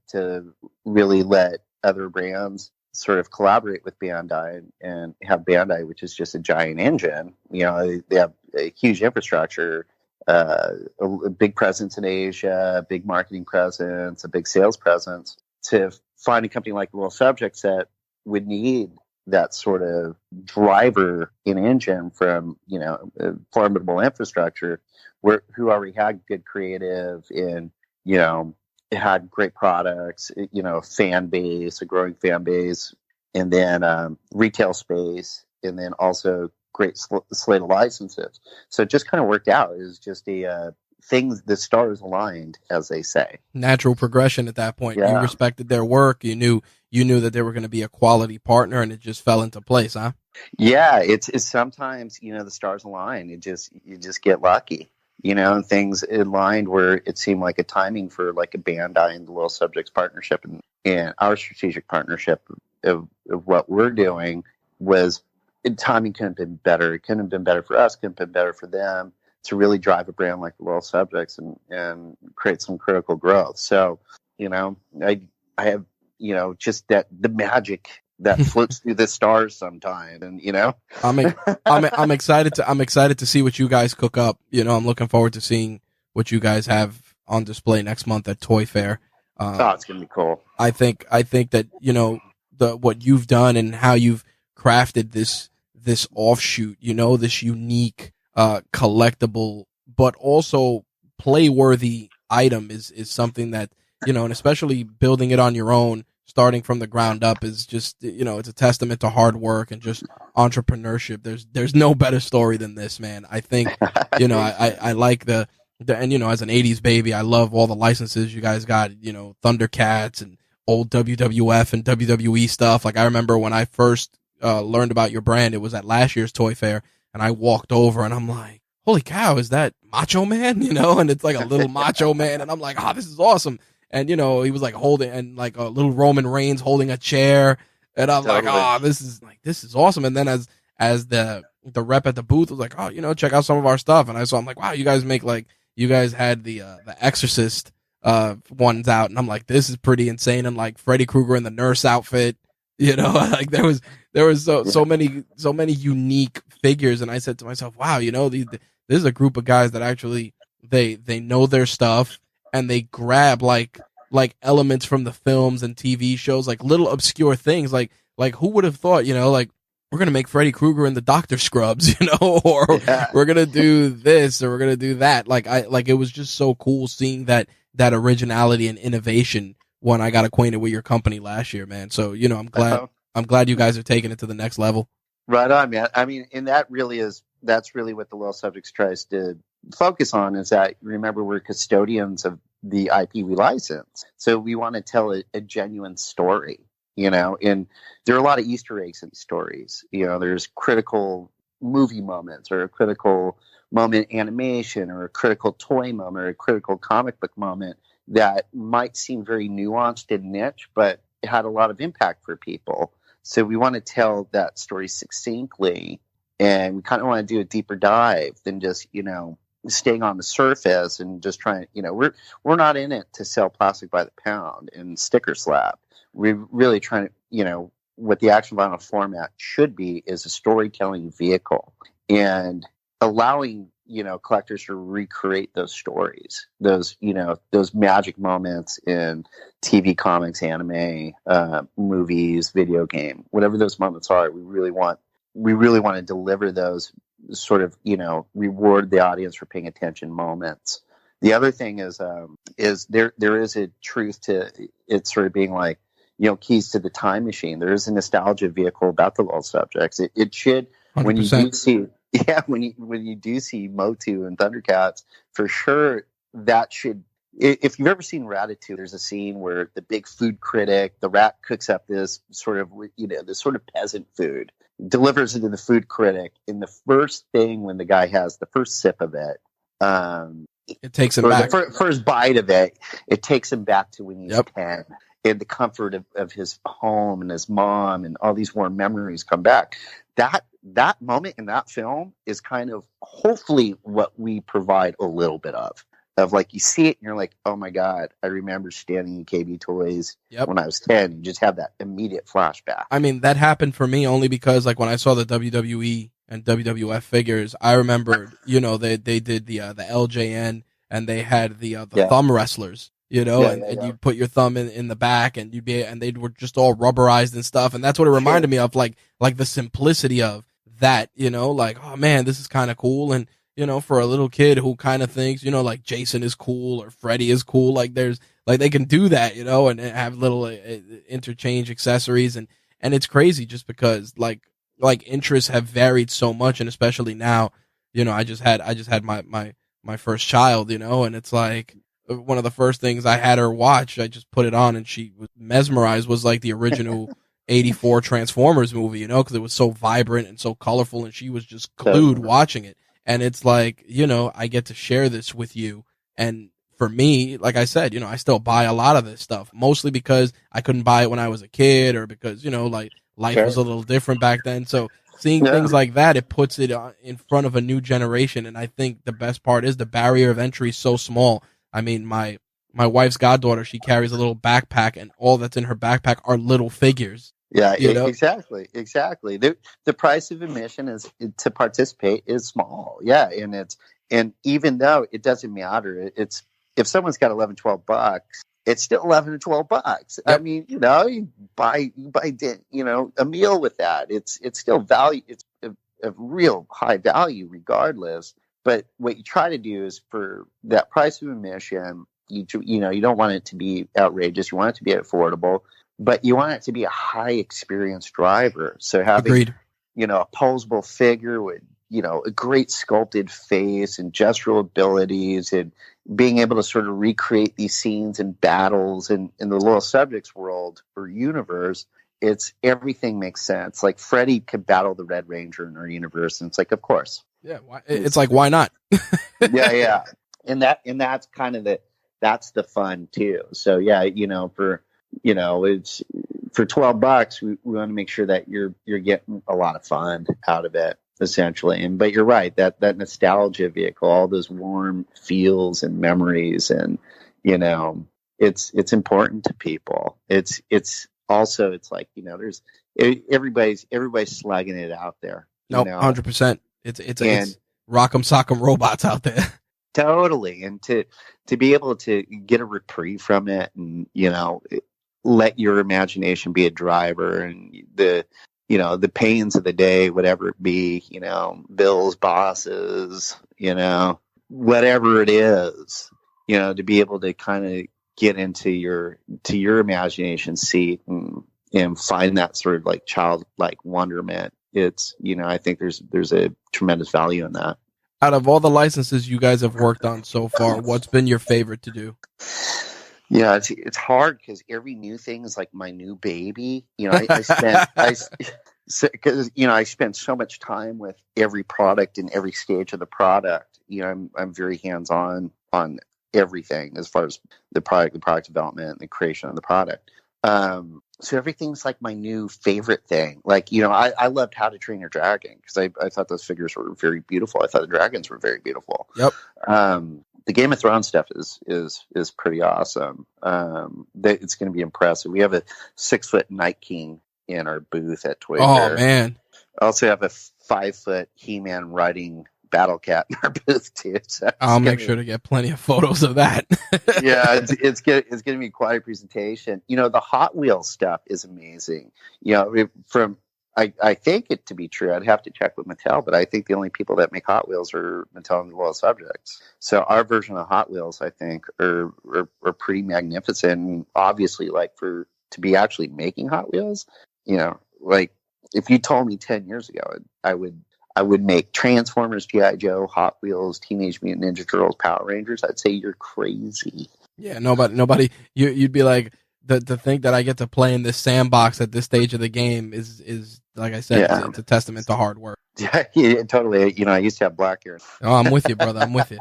really let other brands sort of collaborate with Bandai and have Bandai, which is just a giant engine. They have a huge infrastructure, a big presence in Asia, a big marketing presence, a big sales presence. To find a company like Little Subjects that would need that sort of driver in engine from, a formidable infrastructure, who already had good creative and, it had great products, fan base, a growing fan base, and then retail space, and then also great slate of licenses. So it just kind of worked out. It was just the stars aligned, as they say. Natural progression at that point. Yeah. You respected their work. You knew that they were going to be a quality partner, and it just fell into place, huh? Yeah, it's sometimes, the stars align. You just get lucky, and things aligned where it seemed like a timing for like a Bandai and the Little Subjects partnership, and our strategic partnership of what we're doing was, timing couldn't have been better. It couldn't have been better for us, couldn't have been better for them, to really drive a brand like the Little Subjects and create some critical growth. So, I have, just that the magic that floats through the stars sometimes, and I'm excited to see what you guys cook up. I'm looking forward to seeing what you guys have on display next month at Toy Fair. It's gonna be cool. I think that what you've done and how you've crafted this offshoot, this unique collectible but also play-worthy item is something that, and especially building it on your own, starting from the ground up, is just, it's a testament to hard work and just entrepreneurship. There's no better story than this, man. I think, I like the and, as an 80s baby, I love all the licenses you guys got, Thundercats and old WWF and WWE stuff. Like, I remember when I first learned about your brand, it was at last year's Toy Fair, and I walked over and I'm like, holy cow, is that Macho Man? And it's like a little Macho Man, and I'm like, this is awesome. And, he was like holding, and like a little Roman Reigns holding a chair, and I'm Totally. like, this is awesome. And then as the rep at the booth was like, check out some of our stuff, and I'm like, wow, you guys had the Exorcist ones out, and I'm like, this is pretty insane. And like Freddy Krueger in the nurse outfit, like there was so many unique figures, and I said to myself, wow, this is a group of guys that actually they know their stuff, and they grab like elements from the films and TV shows, like little obscure things, like who would have thought, like we're gonna make Freddy Krueger in the Doctor Scrubs, or we're gonna do this or we're gonna do that. Like it was just so cool seeing that originality and innovation when I got acquainted with your company last year, man. So I'm glad you guys are taking it to the next level. Right on, man. I mean, and that's really what the Little Subjects tries to focus on, is that, remember, we're custodians of the IP we license. So we want to tell a genuine story, and there are a lot of Easter eggs in these stories. There's critical movie moments, or a critical moment in animation, or a critical toy moment, or a critical comic book moment that might seem very nuanced and niche, but it had a lot of impact for people. So we want to tell that story succinctly, and we kind of want to do a deeper dive than just, staying on the surface and just trying, we're not in it to sell plastic by the pound and sticker slap. We're really trying to, what the action vinyl format should be is a storytelling vehicle, and allowing, collectors to recreate those stories, those magic moments in TV, comics, anime, movies, video game, whatever those moments are. We really want to deliver those sort of, reward the audience for paying attention moments. The other thing is there is a truth to it sort of being like, keys to the time machine. There is a nostalgia vehicle about the Little Subjects. It should, 100%. When you do see, when you do see Motu and Thundercats, for sure, that should. If you've ever seen Ratatouille, there's a scene where the big food critic, the rat, cooks up this sort of, this sort of peasant food, delivers it to the food critic, and the first thing when the guy has the first sip of it, it takes him back. The first bite of it, it takes him back to when he's 10. And the comfort of his home and his mom and all these warm memories come back. That moment in that film is kind of hopefully what we provide a little bit of like, you see it and you're like, oh my God, I remember standing in KB Toys when I was 10. You just have that immediate flashback. I mean, that happened for me only because, like, when I saw the WWE and WWF figures, I remembered, they did the LJN, and they had the thumb wrestlers. And you'd put your thumb in the back, and and they were just all rubberized and stuff. And that's what it reminded me of, like the simplicity of that, like, oh man, this is kind of cool. And, for a little kid who kind of thinks, like Jason is cool or Freddy is cool, like they can do that, and have little interchange accessories. And it's crazy just because like interests have varied so much. And especially now, I just had my first child, and it's like, one of the first things I had her watch, I just put it on and she was mesmerized, was like the original 84 Transformers movie, because it was so vibrant and so colorful, and she was just glued watching it. And it's like, I get to share this with you. And for me, like I said, I still buy a lot of this stuff, mostly because I couldn't buy it when I was a kid, or because, like life was a little different back then. So seeing things like that, it puts it in front of a new generation. And I think the best part is the barrier of entry is so small. I mean, my wife's goddaughter, she carries a little backpack, and all that's in her backpack are little figures. Yeah, exactly. The price of admission to participate is small. Yeah, and even though it doesn't matter, it's if someone's got $11-12, it's still $11 or $12. Yep. I mean, you buy a meal with that. It's still value. It's a real high value regardless. But what you try to do is, for that price of admission, you don't want it to be outrageous. You want it to be affordable, but you want it to be a high experience driver. So having, Agreed. A posable figure with, a great sculpted face and gestural abilities, and being able to sort of recreate these scenes and battles in the Little Subjects world or universe, everything makes sense. Like Freddy could battle the Red Ranger in our universe, and it's like, of course. Yeah, it's like, why not? yeah, and that's kind of that's the fun too. So yeah, it's for $12, we want to make sure that you're getting a lot of fun out of it, essentially. But you're right, that nostalgia vehicle, all those warm feels and memories, and it's important to people. It's also, it's like, there's everybody's slugging it out there. Nope, 100%. It's Rock'em Sock'em robots out there. Totally. And to be able to get a reprieve from it, and let your imagination be a driver, and the pains of the day, whatever it be, bills, bosses, whatever it is, to be able to kind of get into your imagination seat and find that sort of like childlike wonderment. It's, I think there's a tremendous value in that. Out of all the licenses you guys have worked on so far, what's been your favorite to do? Yeah, it's hard because every new thing is like my new baby. I spent so much time with every product and every stage of the product. I'm very hands on everything as far as the product development, and the creation of the product. So everything's like my new favorite thing. Like, I loved How to Train Your Dragon because I thought those figures were very beautiful. I thought the dragons were very beautiful. Yep. The Game of Thrones stuff is pretty awesome. It's going to be impressive. We have a 6-foot Night King in our booth at Toy Fair. Oh man! I also have a 5-foot He-Man riding Battle Cat in our booth too. So I'll make sure to get plenty of photos of that. Yeah, it's going to be quite a presentation. The Hot Wheels stuff is amazing. I think it to be true. I'd have to check with Mattel, but I think the only people that make Hot Wheels are Mattel and the Loyal Subjects. So our version of Hot Wheels, I think, are pretty magnificent. And obviously, like to be actually making Hot Wheels, like if you told me 10 years ago, I would make Transformers, G.I. Joe, Hot Wheels, Teenage Mutant Ninja Turtles, Power Rangers, I'd say you're crazy. Yeah, nobody. You'd be like, to think that I get to play in this sandbox at this stage of the game is like I said, it's a testament to hard work. Yeah, totally. I used to have black hair. Oh, I'm with you, brother. I'm with you.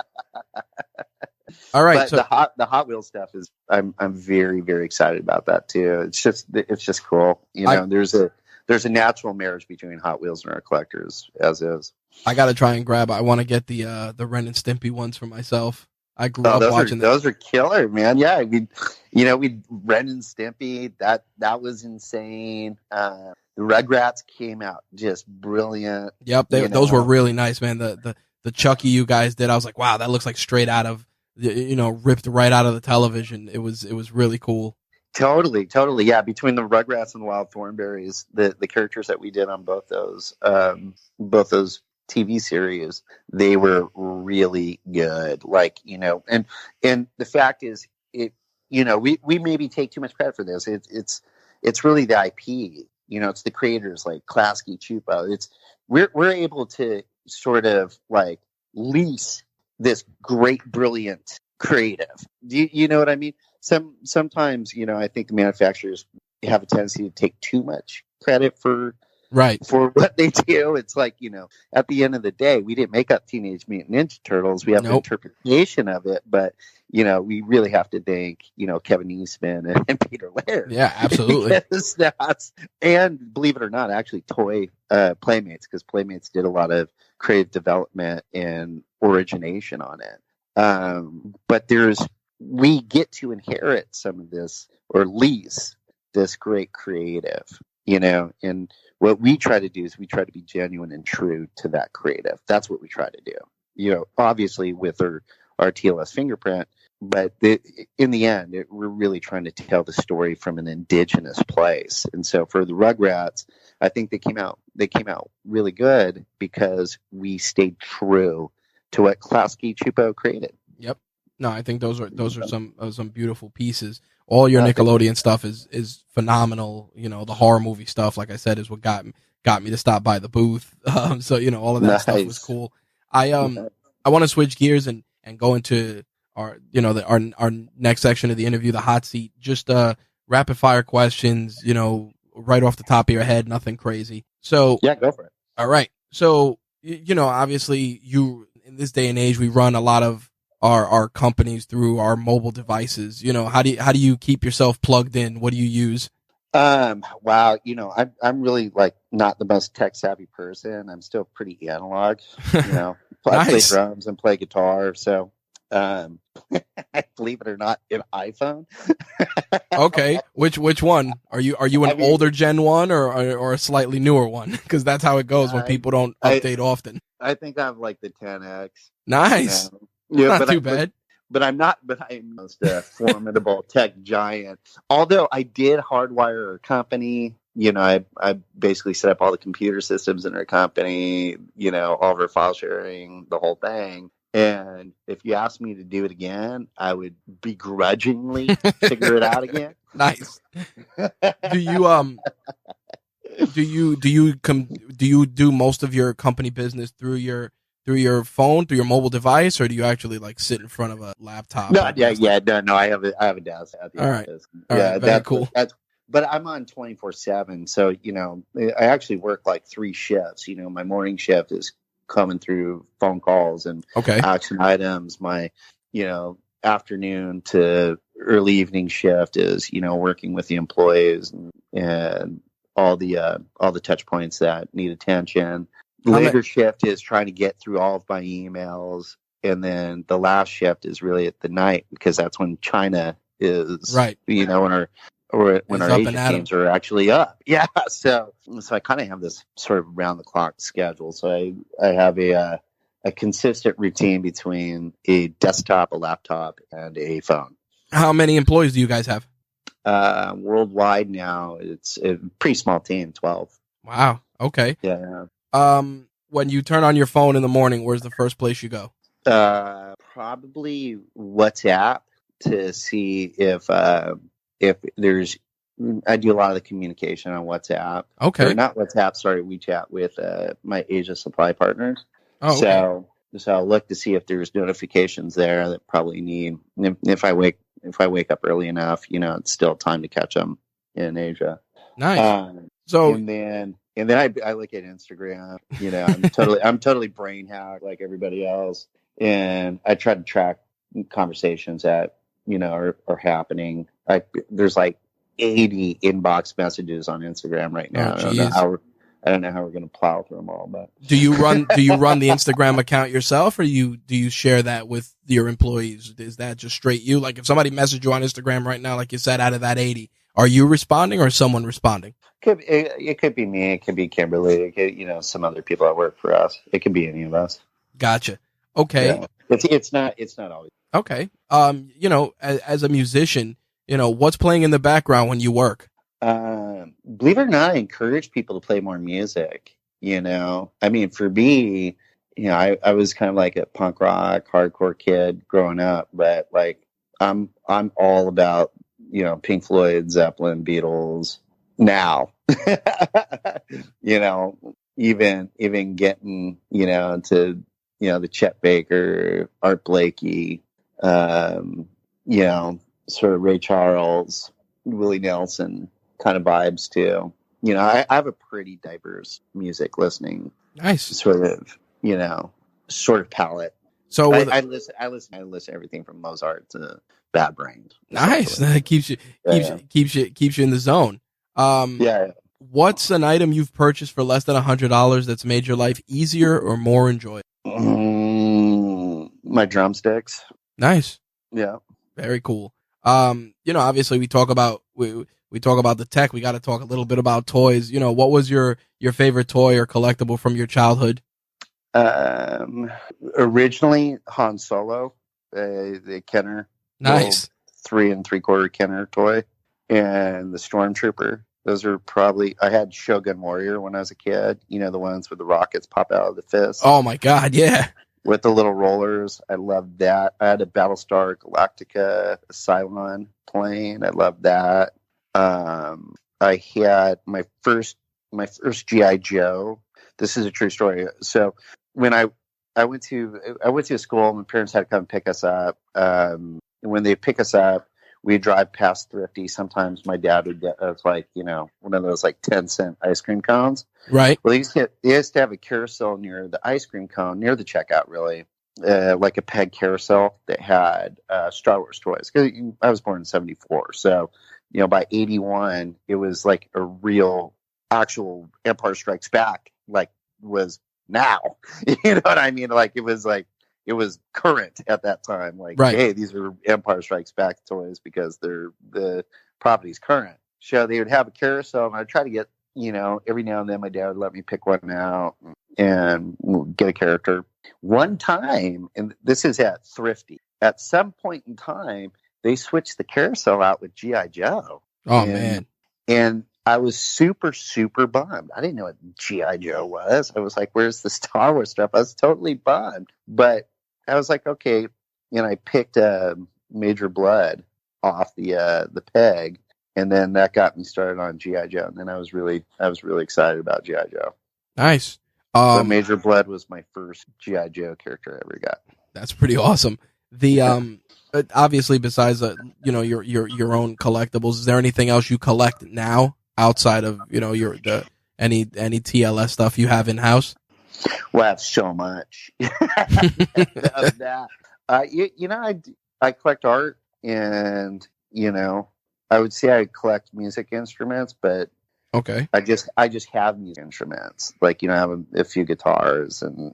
All right. But so the Hot Wheels stuff is I'm very, very excited about that too. It's just cool. There's a natural marriage between Hot Wheels and our collectors, as is. I got to try and grab. I want to get the Ren and Stimpy ones for myself. I grew up watching those are killer, man. Yeah, we Ren and Stimpy. That was insane. The Rugrats came out just brilliant. Yep, those were really nice, man. The Chucky you guys did, I was like, wow, that looks like straight out of ripped right out of the television. It was really cool. Totally. Yeah, between the Rugrats and the Wild Thornberrys, the characters that we did on both those TV series, they were really good. Like, and the fact is, we maybe take too much credit for this. It's really the IP. It's the creators like Klasky, Chupo. We're able to sort of like lease this great, brilliant creative. Do you know what I mean? Sometimes, I think the manufacturers have a tendency to take too much credit for what they do. It's like, at the end of the day, we didn't make up Teenage Mutant Ninja Turtles. We have an interpretation of it, but we really have to thank Kevin Eastman and Peter Laird. Yeah, absolutely. And believe it or not, actually toy Playmates, because Playmates did a lot of creative development and origination on it. But we get to inherit some of this, or lease this great creative, and what we try to do is we try to be genuine and true to that creative. That's what we try to do, obviously with our TLS fingerprint, but in the end, we're really trying to tell the story from an indigenous place. And so for the Rugrats, I think they came out really good because we stayed true to what Klasky Chupo created. Yep. No, I think those are some beautiful pieces. All your Nickelodeon stuff is phenomenal. The horror movie stuff, like I said, is what got me to stop by the booth. So all of that stuff was cool. I want to switch gears and go into our our next section of the interview, the hot seat. Just rapid fire questions. Right off the top of your head, nothing crazy. So yeah, go for it. All right. So obviously, in this day and age, we run a lot of our companies through our mobile devices. How do you keep yourself plugged in? What do you use? Wow. I'm really like not the most tech savvy person. I'm still pretty analog, I play drums and play guitar. So, believe it or not, an iPhone. Okay. Which one are you an older Gen 1 or a slightly newer one? Because that's how it goes when people don't update often. I think I have like the 10X. Nice. Yeah, Not too bad. But I'm not. But I'm most formidable tech giant. Although I did hardwire a company. I basically set up all the computer systems in our company. All of our file sharing, the whole thing. And if you asked me to do it again, I would begrudgingly figure it out again. Nice. Do you do most of your company business through your phone, through your mobile device, or do you actually like sit in front of a laptop? No, no. I have a desk at the office. All right, very cool. But I'm on 24/7, so I actually work like 3 shifts. My morning shift is coming through phone calls and action items. My afternoon to early evening shift is working with the employees and all the touch points that need attention. Later shift is trying to get through all of my emails, and then the last shift is really at the night because that's when China is right. When our Asian teams are actually up. Yeah, so I kind of have this sort of round the clock schedule. So I have a consistent routine between a desktop, a laptop, and a phone. How many employees do you guys have? Worldwide now, it's a pretty small team, 12. Wow. Okay. Yeah. When you turn on your phone in the morning, where's the first place you go? Probably WhatsApp to see if there's. I do a lot of the communication on WhatsApp. Okay. Or not WhatsApp, sorry, WeChat with my Asia supply partners. Oh, okay. So I'll look to see if there's notifications there that probably need. If I wake up early enough, it's still time to catch them in Asia. Nice. And then I look at Instagram. I'm totally brain hacked like everybody else, and I try to track conversations that are happening. There's like 80 inbox messages on Instagram right now. Oh, I don't know how we're going to plow through them all. But do you run the Instagram account yourself, or do you share that with your employees? Is that just straight you? Like if somebody messaged you on Instagram right now, like you said, out of that 80, are you responding or is someone responding? It could be me. It could be Kimberly. It could, some other people that work for us. It could be any of us. Gotcha. Okay. Yeah. It's not always. Okay. As a musician, what's playing in the background when you work? Believe it or not, I encourage people to play more music. I mean, for me, I was kind of like a punk rock, hardcore kid growing up, but like I'm all about Pink Floyd, Zeppelin, Beatles now. Even getting into the Chet Baker, Art Blakey, sort of Ray Charles, Willie Nelson kind of vibes too. I have a pretty diverse music listening, nice sort of palette. So I listen to everything from Mozart to Bad Brains. Nice, that keeps you in the zone. Yeah. What's an item you've purchased for less than $100 that's made your life easier or more enjoyable? My drumsticks. Nice. Yeah. Very cool. Obviously we talk about the tech. We got to talk a little bit about toys. What was your favorite toy or collectible from your childhood? Originally Han Solo, the Kenner. Nice. 3 3/4 Kenner toy, and the Stormtrooper. Those are probably. I had Shogun Warrior when I was a kid. The ones with the rockets pop out of the fist. Oh my God! Yeah. With the little rollers, I loved that. I had a Battlestar Galactica Cylon plane. I loved that. I had my first GI Joe. This is a true story. So when I went to a school, my parents had to come pick us up. When they pick us up, we'd drive past Thrifty. Sometimes my dad would get us like one of those like 10-cent ice cream cones. Right. Well, they used to have a carousel near the ice cream cone, near the checkout, really, like a peg carousel that had Star Wars toys. 'Cause I was born in '74, so by '81, it was like a real, actual Empire Strikes Back, like was now. You know what I mean? Like it was current at that time. Like, right. Hey, these are Empire Strikes Back toys because the property's current. So they would have a carousel, and I'd try to get, every now and then my dad would let me pick one out and get a character. One time, and this is at Thrifty, at some point in time, they switched the carousel out with G.I. Joe. Oh, man. And I was super, super bummed. I didn't know what G.I. Joe was. I was like, where's the Star Wars stuff? I was totally bummed. But I was like, okay. I picked Major Blood off the peg. And then that got me started on G.I. Joe. And then I was really excited about G.I. Joe. Nice. So Major Blood was my first G.I. Joe character I ever got. That's pretty awesome. The obviously besides your own collectibles, is there anything else you collect now outside of any TLS stuff you have in house? Well, I have so much of that. I collect art, and I would say I collect music instruments, but okay, I just have music instruments. Like I have a few guitars and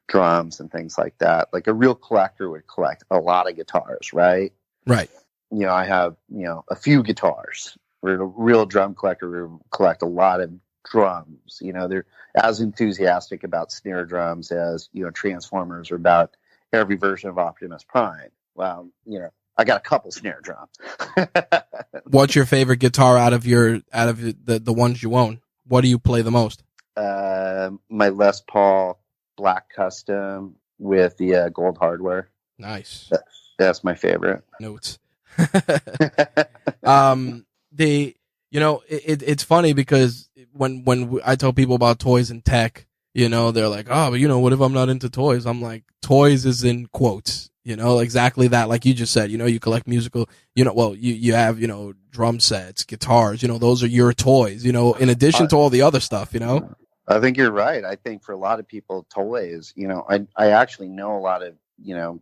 drums and things like that. Like a real collector would collect a lot of guitars, right? Right. I have a few guitars. We're a real drum collector. We collect a lot of drums. They're as enthusiastic about snare drums as Transformers are about every version of Optimus Prime. Well, I got a couple snare drums. What's your favorite guitar out of the ones you own? What do you play the most? My Les Paul Black Custom with the gold hardware. Nice. That's my favorite. Notes. It's funny because when I tell people about toys and tech, they're like, oh, but what if I'm not into toys? I'm like, toys is in quotes, exactly that. Like you just said, you collect musical, you have, drum sets, guitars, those are your toys, in addition to all the other stuff, I think you're right. I think for a lot of people, toys, I actually know a lot of,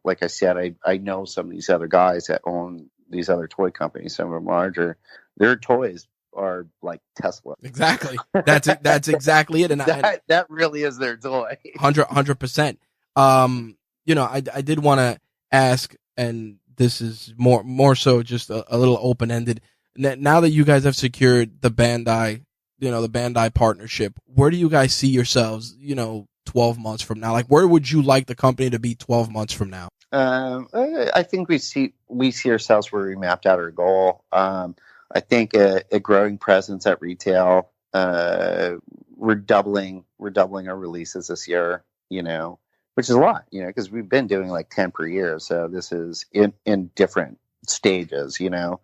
like I said, I know some of these other guys that own these other toy companies, some of them larger. Their toys are like Tesla. Exactly. That's exactly it. And that really is their toy. 100%. I did want to ask, and this is more so just a little open ended. Now that you guys have secured the Bandai, the Bandai partnership, where do you guys see yourselves, 12 months from now? Like, where would you like the company to be 12 months from now? I think we see ourselves where we mapped out our goal. I think a growing presence at retail. We're doubling our releases this year, which is a lot, because we've been doing like 10 per year. So this is in different stages,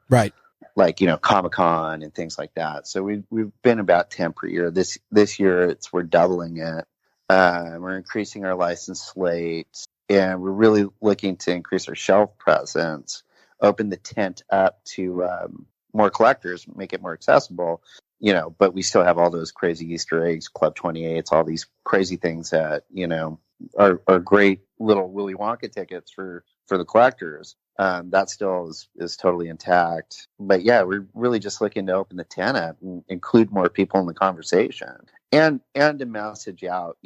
Right. Like, Comic-Con and things like that. So we've been about 10 per year. This year we're doubling it. We're increasing our license slate, and we're really looking to increase our shelf presence, open the tent up to more collectors, make it more accessible, but we still have all those crazy Easter eggs, Club 28s, all these crazy things that, are great little Willy Wonka tickets for the collectors. That still is totally intact. But yeah, we're really just looking to open the tent up and include more people in the conversation and to message out.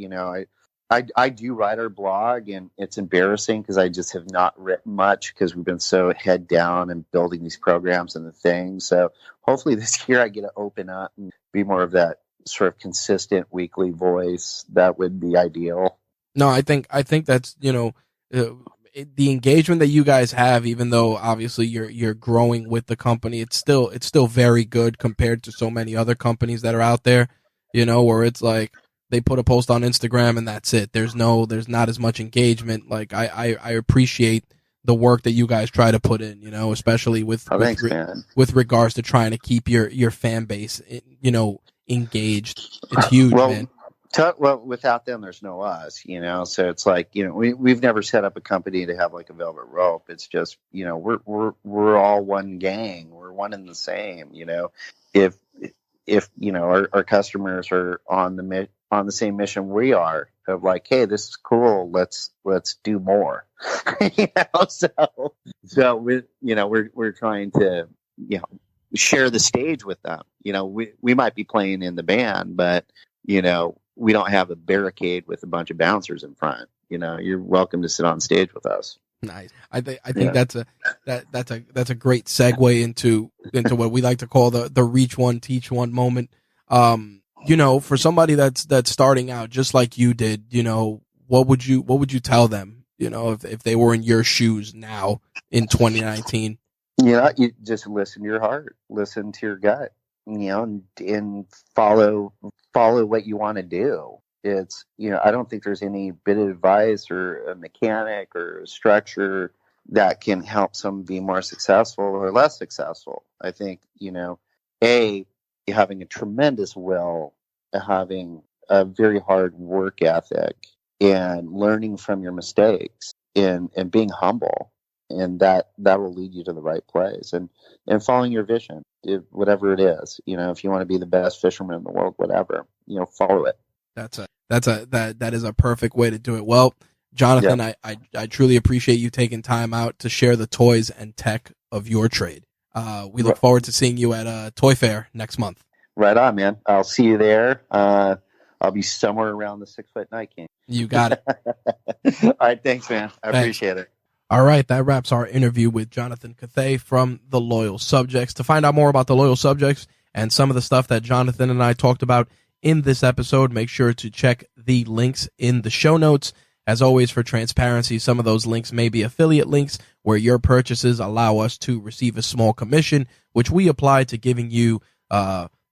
I do write our blog, and it's embarrassing because I just have not written much because we've been so head down and building these programs and the things. So hopefully this year I get to open up and be more of that sort of consistent weekly voice. That would be ideal. No, I think that's, the engagement that you guys have, even though obviously you're growing with the company, it's still very good compared to so many other companies that are out there, where it's like they put a post on Instagram and that's it. There's not as much engagement. Like I appreciate the work that you guys try to put in, especially with regards to trying to keep your fan base, engaged. It's huge, man. Well, without them, there's no us, So it's like, we've never set up a company to have like a velvet rope. It's just, we're all one gang. We're one and the same. If our customers are on the same mission we are, of like, hey, this is cool. Let's do more. So we're trying to share the stage with them. We might be playing in the band, but we don't have a barricade with a bunch of bouncers in front. You're welcome to sit on stage with us. Nice. I think that's a great segue into what we like to call the reach one, teach one moment. For somebody that's starting out just like you did, what would you tell them, if they were in your shoes now in 2019? You just listen to your heart, listen to your gut, and follow what you want to do. It's, I don't think there's any bit of advice or a mechanic or a structure that can help someone be more successful or less successful. I think, having a tremendous will, having a very hard work ethic, and learning from your mistakes, and being humble, and that will lead you to the right place, and following your vision, whatever it is. If you want to be the best fisherman in the world, whatever, follow it. That is a perfect way to do it. Well, Jonathan, yeah. I truly appreciate you taking time out to share the toys and tech of your trade. We look forward to seeing you at a toy fair next month. Right on, man. I'll see you there. I'll be somewhere around the 6 foot Night King. You got it. All right. Thanks, man. I appreciate it. All right. That wraps our interview with Jonathan Cathey from The Loyal Subjects. To find out more about The Loyal Subjects and some of the stuff that Jonathan and I talked about in this episode, make sure to check the links in the show notes. As always, for transparency, some of those links may be affiliate links where your purchases allow us to receive a small commission, which we apply to giving you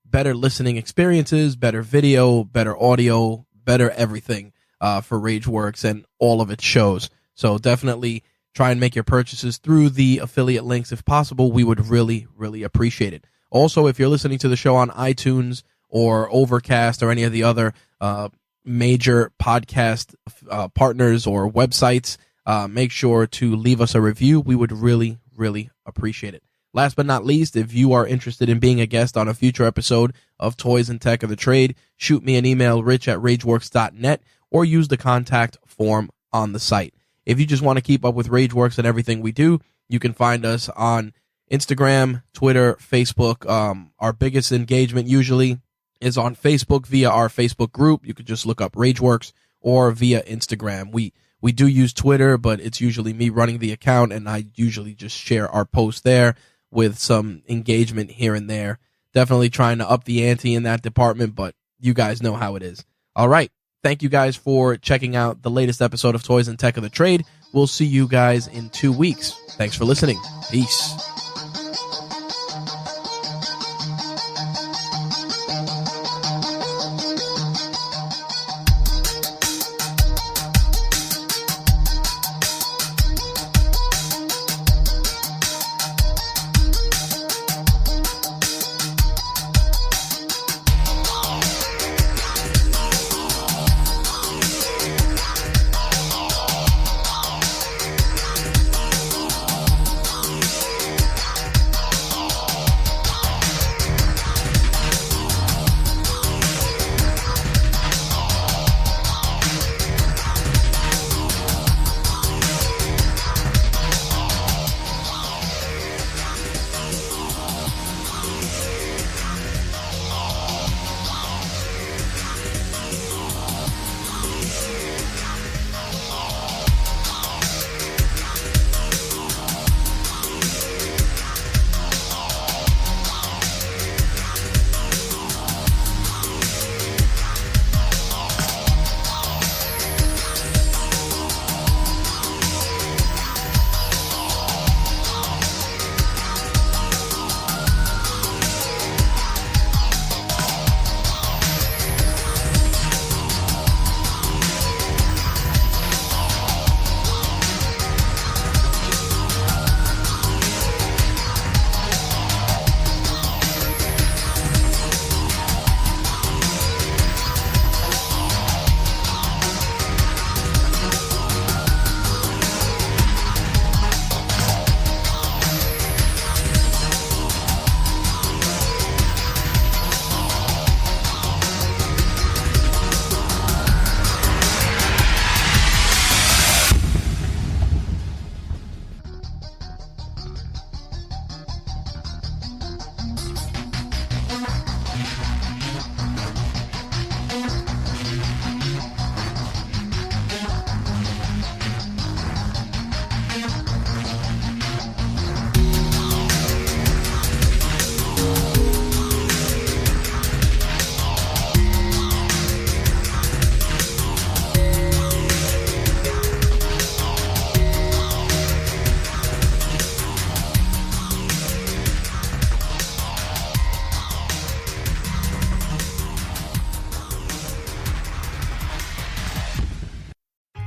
better listening experiences, better video, better audio, better everything for RageWorks and all of its shows. So definitely try and make your purchases through the affiliate links if possible. We would really, really appreciate it. Also, if you're listening to the show on iTunes or Overcast or any of the other major podcast partners or websites, make sure to leave us a review. We would really, really appreciate it. Last but not least, if you are interested in being a guest on a future episode of Toys and Tech of the Trade, shoot me an email, rich@rageworks.net, or use the contact form on the site. If you just want to keep up with RageWorks and everything we do, you can find us on Instagram, Twitter, Facebook. Our biggest engagement usually is on Facebook via our Facebook group. You could just look up RageWorks, or via Instagram. We do use Twitter, but it's usually me running the account, and I usually just share our posts there with some engagement here and there. Definitely trying to up the ante in that department, but you guys know how it is. All right. Thank you guys for checking out the latest episode of Toys and Tech of the Trade. We'll see you guys in 2 weeks. Thanks for listening. Peace.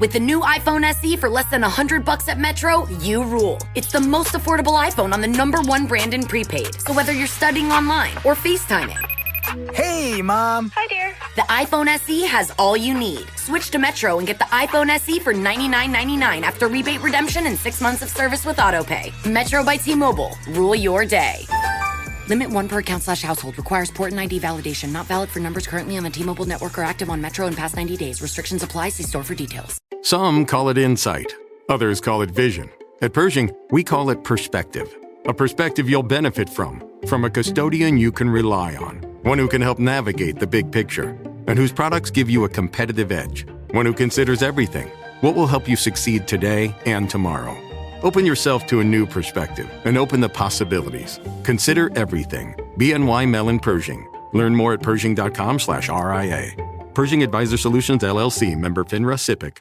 With the new iPhone SE for less than $100 at Metro, you rule. It's the most affordable iPhone on the #1 brand in prepaid. So whether you're studying online or FaceTiming. Hey, Mom. Hi, dear. The iPhone SE has all you need. Switch to Metro and get the iPhone SE for $99.99 after rebate redemption and 6 months of service with AutoPay. Metro by T-Mobile. Rule your day. Limit 1 per account/household. Requires port and ID validation. Not valid for numbers currently on the T-Mobile network or active on Metro in past 90 days. Restrictions apply. See store for details. Some call it insight. Others call it vision. At Pershing, we call it perspective. A perspective you'll benefit from a custodian you can rely on. One who can help navigate the big picture, and whose products give you a competitive edge. One who considers everything. What will help you succeed today and tomorrow? Open yourself to a new perspective and open the possibilities. Consider everything. BNY Mellon Pershing. Learn more at Pershing.com/RIA. Pershing Advisor Solutions, LLC, member FINRA SIPC.